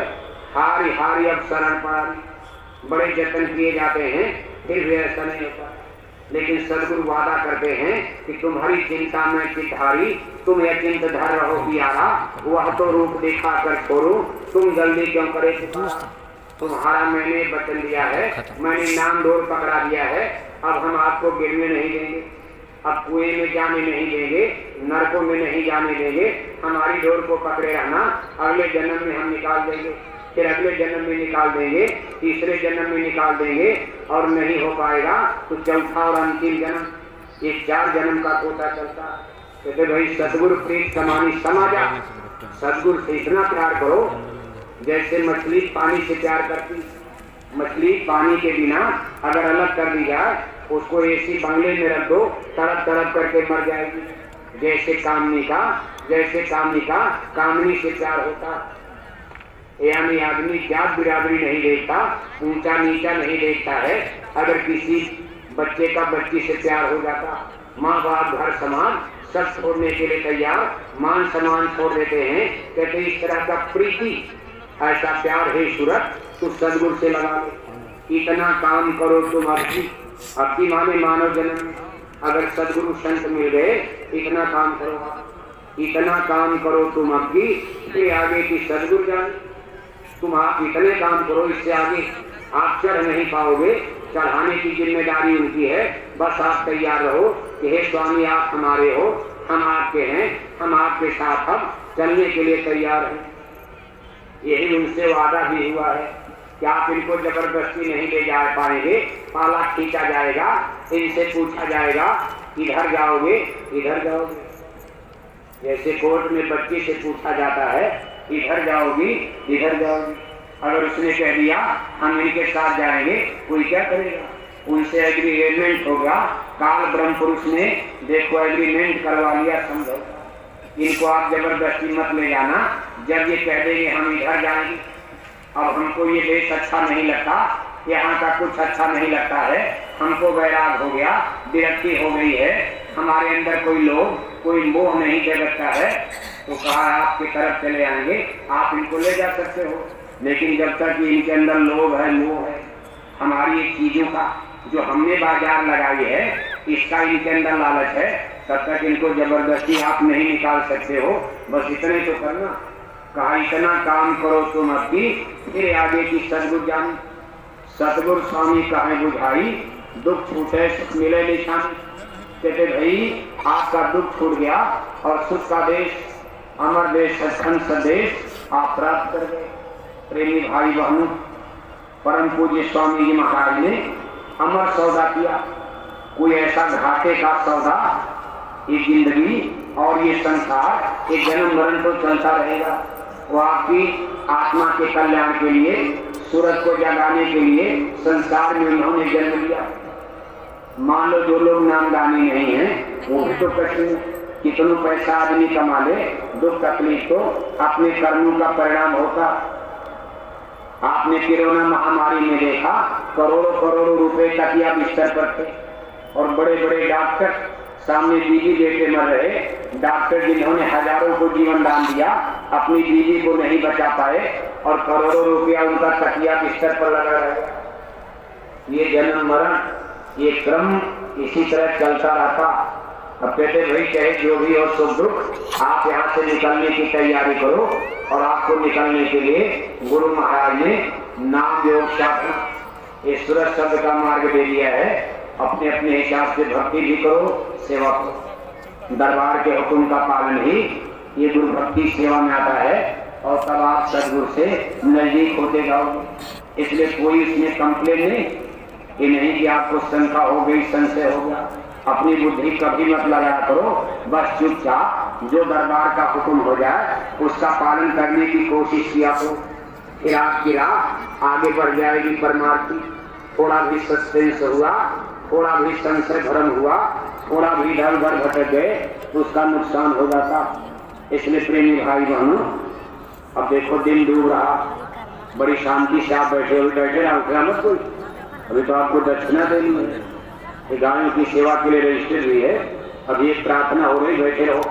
हारी हारी अब शरण परानी। बड़े जतन किए जाते हैं फिर भी ऐसा नहीं होता। लेकिन सदगुरु वादा करते हैं कि तुम्हारी चिंता में चितहारी, तुम यह चिंत धर रहो प्यारा, वह तो रूप दिखा कर छोड़ू, तुम जल्दी क्यों करे पुकारा। तुम्हारा मैंने वचन दिया है, मैंने नाम डोर पकड़ा दिया है, अब हम आपको गिरने नहीं देंगे, अब कुएं में जाने नहीं देंगे, नरकों में नहीं जाने देंगे। हमारी डोर को पकड़े रहना, अगले जन्म में हम निकाल देंगे, फिर अगले जन्म में निकाल देंगे, तीसरे जन्म में निकाल देंगे और नहीं हो पाएगा तो चौथा और अंतिम जन्म, ये 4 जन्म का कोटा चलता। कहते भाई सदगुरु प्रीत समानी, समा जा। सदगुरु से इतना प्यार करो जैसे मछली पानी से प्यार करती। मछली पानी के बिना अगर अलग कर दी जाए, उसको ऐसी बंगले में रख दो, तड़प तड़प करके मर जाएगी। जैसे कामनी का कामनी से प्यार होता। यानी आदमी जात बिरादरी नहीं देखता, ऊंचा नीचा नहीं देखता है। अगर किसी बच्चे का बच्ची से प्यार हो जाता, माँ बाप घर समाज सब छोड़ने के लिए तैयार, मान सम्मान छोड़ देते हैं। कहते इस तरह का प्रीति ऐसा प्यार है सूरत तो सदगुरु से लगा लो। इतना काम करो तुम अपनी माने मानव जन्म में। अगर सदगुरु संत मिल गए इतना काम करो, इतना काम करो तुम अपनी, फिर आगे की सदगुरु जाने। तुम आप इतने काम करो, इससे आगे आप चढ़ नहीं पाओगे। चढ़ाने की जिम्मेदारी उनकी है, बस आप तैयार रहो कि हे स्वामी आप हमारे हो, हम आपके हैं, हम आपके साथ अब चलने के लिए तैयार हैं। यही उनसे वादा भी हुआ है कि आप इनको जबरदस्ती नहीं ले जा पाएंगे, पाला खींचा जाएगा, इनसे पूछा जाएगा इधर जाओगे इधर जाओगे। जैसे कोर्ट में बच्ची से पूछा जाता है इधर जाओगी इधर जाओगी। अगर उसने कह दिया हम इनके साथ जाएंगे, कोई क्या करेगा? उनसे एग्रीमेंट हो गया, काल ब्रह्म पुरुष ने देखो एग्रीमेंट करवा लिया, समझो। इनको आप जबरदस्ती मत ले जाना। जब ये कह देंगे हम इधर जाएंगे, अब हमको ये देश अच्छा नहीं लगता, यहाँ का कुछ अच्छा नहीं लगता है, हमको वैराग हो गया, विरक्ति हो गई है, हमारे अंदर कोई लोभ, कोई मोह नहीं जगता है, तो कहा आपकी तरफ चले आएंगे, आप इनको ले जा सकते हो। लेकिन जब तक इनके अंदर लोभ है, मोह है, हमारी एक चीजों का जो हमने बाजार लगाई है, इसका इनके अंदर लालच है, तब तक इनको जबरदस्ती आप नहीं निकाल सकते हो। बस इतने तो करना। कहा इतना काम करो तुम अभी, फिर आगे की सदगुरु जान। सतगुरु स्वामी कहे बुझाई, दुख छूटे सुख मिले निशानी। कहते भाई आपका दुख छूट गया और सुख का देश, अमर देश, सत्संग संदेश आप प्राप्त कर गए। प्रेमी भाई बहनों, परम पूज्य स्वामी जी महाराज ने अमर सौदा किया। कोई ऐसा घाटे का सौदा, ये जिंदगी और ये संसार, ये जन्म मरण तो चलता रहेगा। वो आपकी आत्मा के कल्याण के लिए, सूरज को जगाने के लिए संसार में उन्होंने जन्म लिया। मान लो जो लोग नामदानी नहीं है, वो भी तो कष्ट में, कितना पैसा आदमी कमा ले, दुख तकलीफ तो अपने कर्मों का परिणाम होता। आपने कोरोना महामारी में देखा, करोड़ों करोड़ों रुपए तकिया बिस्तर पर थे और बड़े बड़े डॉक्टर सामने बीवी बेटे मर रहे। डॉक्टर जिन्होंने हजारों को जीवन दान दिया, अपनी बीवी को नहीं बचा पाए और करोड़ों रुपया उनका तकिया बिस्तर पर लगा रहे। ये जन्म मरण, ये क्रम इसी तरह चलता रहता। अब कहते भाई चाहे जो भी हो सुख दुख, आप यहाँ से निकलने की तैयारी करो। और आपको निकलने के लिए गुरु महाराज ने नाम योग साधना, ये सूरज शब्द का मार्ग दे दिया है। अपने अपने हिसाब से भक्ति भी करो, सेवा करो। दरबार के हुक्म का पालन ही ये गुरु भक्ति सेवा में आता है और तब आप सदगुरु से नजदीक होते जाओगे। इसलिए कोई इसमें कंप्लेन नहीं, ये नहीं कि आपको शंका हो गई, संशय हो गया। अपनी बुद्धि कभी मत लगाया करो, बस चुपचाप जो दरबार का हुक्म हो जाए उसका पालन करने की कोशिश किया करो। फिर आपकी राह आगे बढ़ जाएगी परमार्थी। थोड़ा भी सस्पेंस हुआ, थोड़ा भी संशय भ्रम हुआ, थोड़ा भी इधर उधर भटक गए तो उसका नुकसान हो जाता। इसलिए प्रेमी भाई बहनों, अब देखो दिन डूब रहा, बड़ी शांति से आप बैठे रहो, मत कोई, अभी तो आपको दक्षिणा देनी है। गायों की सेवा के लिए रजिस्टर हुई है। अभी एक प्रार्थना हो रही, बैठे रहो,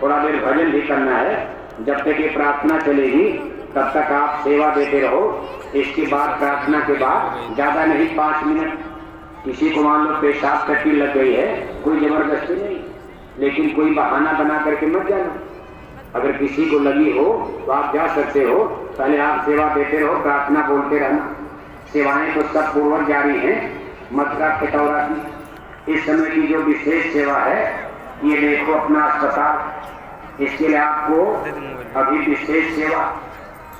थोड़ा देर भजन भी करना है। जब तक ये प्रार्थना चलेगी तब तक आप सेवा देते रहो। इसके बाद प्रार्थना के बाद ज्यादा नहीं 5 मिनट, किसी को मान लो पेशाब टट्टी लग गई है, कोई जबरदस्ती नहीं, लेकिन कोई बहाना बना करके मत जाना। अगर किसी को लगी हो तो आप जा सकते हो, पहले आप सेवा देते रहो, प्रार्थना बोलते रहना। सेवाएं तो सब पूर्वक जारी हैं। मथुरा खितौरा की इस समय की जो विशेष सेवा है, ये देखो अपना अस्पताल, इसके लिए आपको अभी विशेष सेवा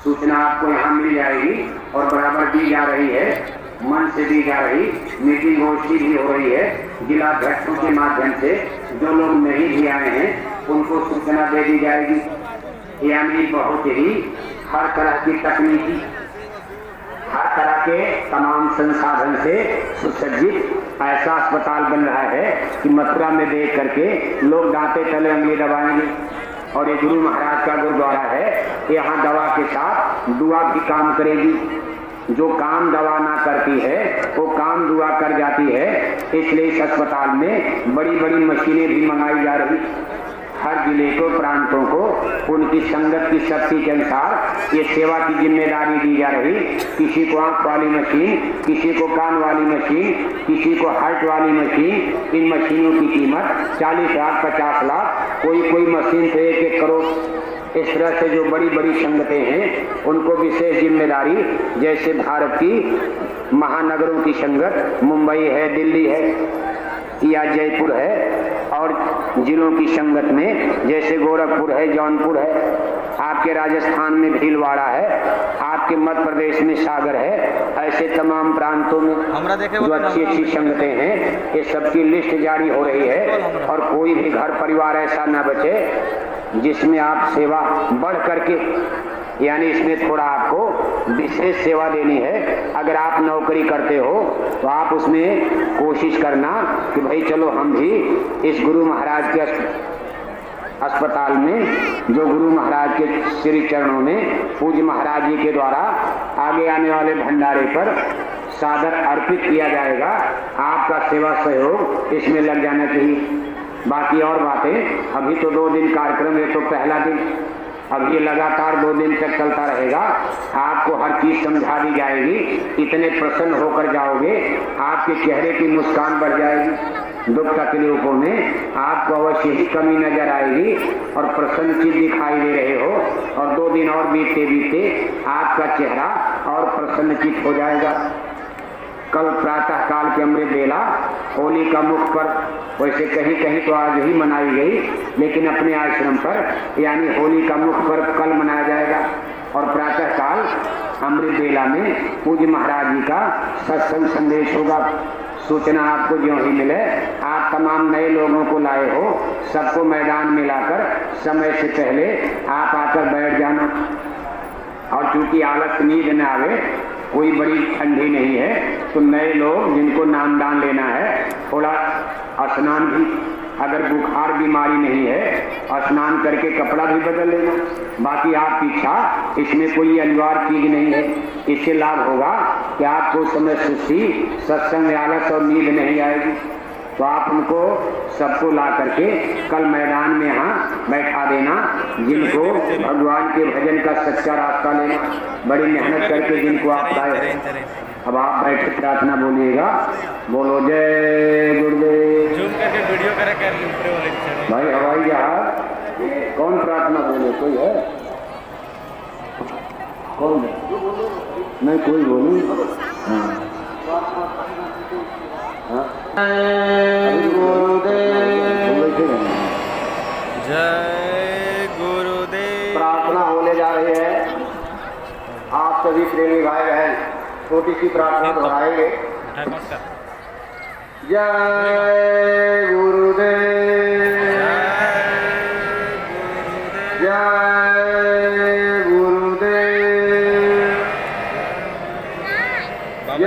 सूचना आपको यहाँ मिल जाएगी और बराबर दी जा रही है, मन से दी जा रही। मीटिंग गोष्ठी भी हो रही है जिला अध्यक्षों के माध्यम से। जो लोग नहीं भी आए हैं उनको सूचना दे दी जाएगी। यानी बहुत ही हर तरह की तकनीकी, हर तरह के तमाम संसाधन से सुसज्जित ऐसा अस्पताल बन रहा है कि मथुरा में देख करके लोग दांते तले उंगली दबाएंगे। और ये गुरु महाराज का गुरुद्वारा है, यहाँ दवा के साथ दुआ भी काम करेगी। जो काम दवा ना करती है वो काम दुआ कर जाती है। इसलिए इस अस्पताल में बड़ी बड़ी मशीनें भी मंगाई जा रही। हर जिले को, प्रांतों को उनकी संगत की शक्ति के अनुसार ये सेवा की जिम्मेदारी दी जा रही। किसी को आंख वाली मशीन, किसी को कान वाली मशीन, किसी को हार्ट वाली मशीन। इन मशीनों की कीमत 40 लाख 50 लाख, कोई मशीन तो 1-1 करोड़। इस तरह से जो बड़ी बड़ी संगतें हैं उनको विशेष जिम्मेदारी, जैसे भारत की महानगरों की संगत मुंबई है, दिल्ली है या जयपुर है, और जिलों की संगत में जैसे गोरखपुर है, जौनपुर है, आपके राजस्थान में भीलवाड़ा है, आपके मध्य प्रदेश में सागर है। ऐसे तमाम प्रांतों में जो अच्छी अच्छी संगतें हैं, ये सबकी लिस्ट जारी हो रही है। और कोई भी घर परिवार ऐसा ना बचे जिसमें आप सेवा बढ़ करके यानी इसमें थोड़ा आपको विशेष सेवा देनी है। अगर आप नौकरी करते हो तो आप उसमें कोशिश करना कि भाई चलो हम भी इस गुरु महाराज के अस्पताल में, जो गुरु महाराज के श्री चरणों में पूज्य महाराज जी के द्वारा आगे आने वाले भंडारे पर सादर अर्पित किया जाएगा, आपका सेवा सहयोग इसमें लग जाना चाहिए। बाकी और बातें, अभी तो 2 दिन कार्यक्रम है, तो पहला दिन, अब ये लगातार 2 दिन तक चलता रहेगा। आपको हर चीज समझा दी जाएगी, इतने प्रसन्न होकर जाओगे, आपके चेहरे की मुस्कान बढ़ जाएगी, दुख तकलीफों में आपको अवश्य ही कमी नजर आएगी और प्रसन्नचित दिखाई दे रहे हो। और 2 दिन और बीतते बीतते आपका चेहरा और प्रसन्नचित हो जाएगा। कल प्रातः काल के अमृत बेला होली का मुख पर, वैसे कहीं कहीं तो आज ही मनाई गई, लेकिन अपने आश्रम पर यानी होली का मुख पर कल मनाया जाएगा। और प्रातः काल अमृत बेला में पूज्य महाराज जी का सत्संग संदेश होगा। सूचना आपको ज्यों ही मिले, आप तमाम नए लोगों को लाए हो, सबको मैदान में लाकर समय से पहले आप आकर बैठ जाना। और चूंकि आलस नींद न आवे, कोई बड़ी ठंडी नहीं है, तो नए लोग जिनको नामदान लेना है, थोड़ा स्नान भी, अगर बुखार बीमारी नहीं है, स्नान करके कपड़ा भी बदल लेना। बाकी आपकी इच्छा, इसमें कोई अनिवार्य चीज नहीं है। इससे लाभ होगा कि आपको समय सुस्ती, सत्संग, आलस और नींद नहीं आएगी। तो आप उनको सबको ला करके कल मैदान में यहाँ बैठा देना, जिनको भगवान के भजन का सच्चा रास्ता लेना, बड़ी मेहनत करके जिनको आप लाए। अब आप बैठे प्रार्थना बोलिएगा, बोलो जय गुरुदेव। भाई हवाई जहाज कौन प्रार्थना बोले, कोई है? कौन है? नहीं, कोई बोलूँ? जय गुरुदेव, जय गुरुदेव। प्रार्थना होने जा रही है। आप सभी प्रेमी भाई बहन छोटी सी प्रार्थना दोहराएंगे। जय गुरुदेव, जय गुरुदेव, जय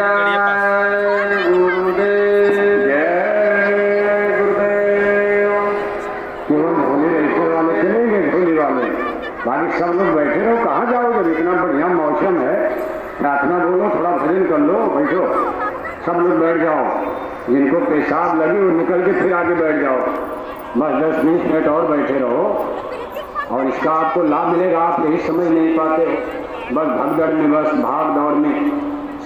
गुरुदेव, जय गुरुदेव। केवल भोले ऐसे वाले चलेंगे, भोले वाले, बाकी सब लोग बैठे रहो। कहाँ जाओगे? इतना बढ़िया मौसम है, प्रार्थना बोलो, थोड़ा भजन कर लो, बैठो। सब लोग बैठ जाओ, जिनको पेशाब लगी वो निकल के फिर आगे बैठ जाओ। बस 10-20 मिनट और बैठे रहो और इसका आपको लाभ मिलेगा। आप यही समझ नहीं पाते हो, बस भगदड़ में, बस भाग दौड़ में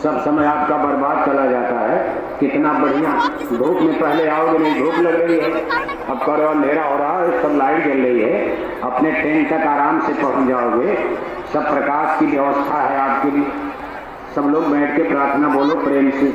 सब समय आपका बर्बाद चला जाता है। कितना बढ़िया, धूप में पहले आओगे नहीं, धूप लग रही है, अब करो अंधेरा हो रहा है, सब लाइट जल रही है, अपने ट्रेन तक आराम से पहुंच जाओगे। सब प्रकाश की व्यवस्था है आपके लिए। सब लोग बैठ के प्रार्थना बोलो प्रेम से।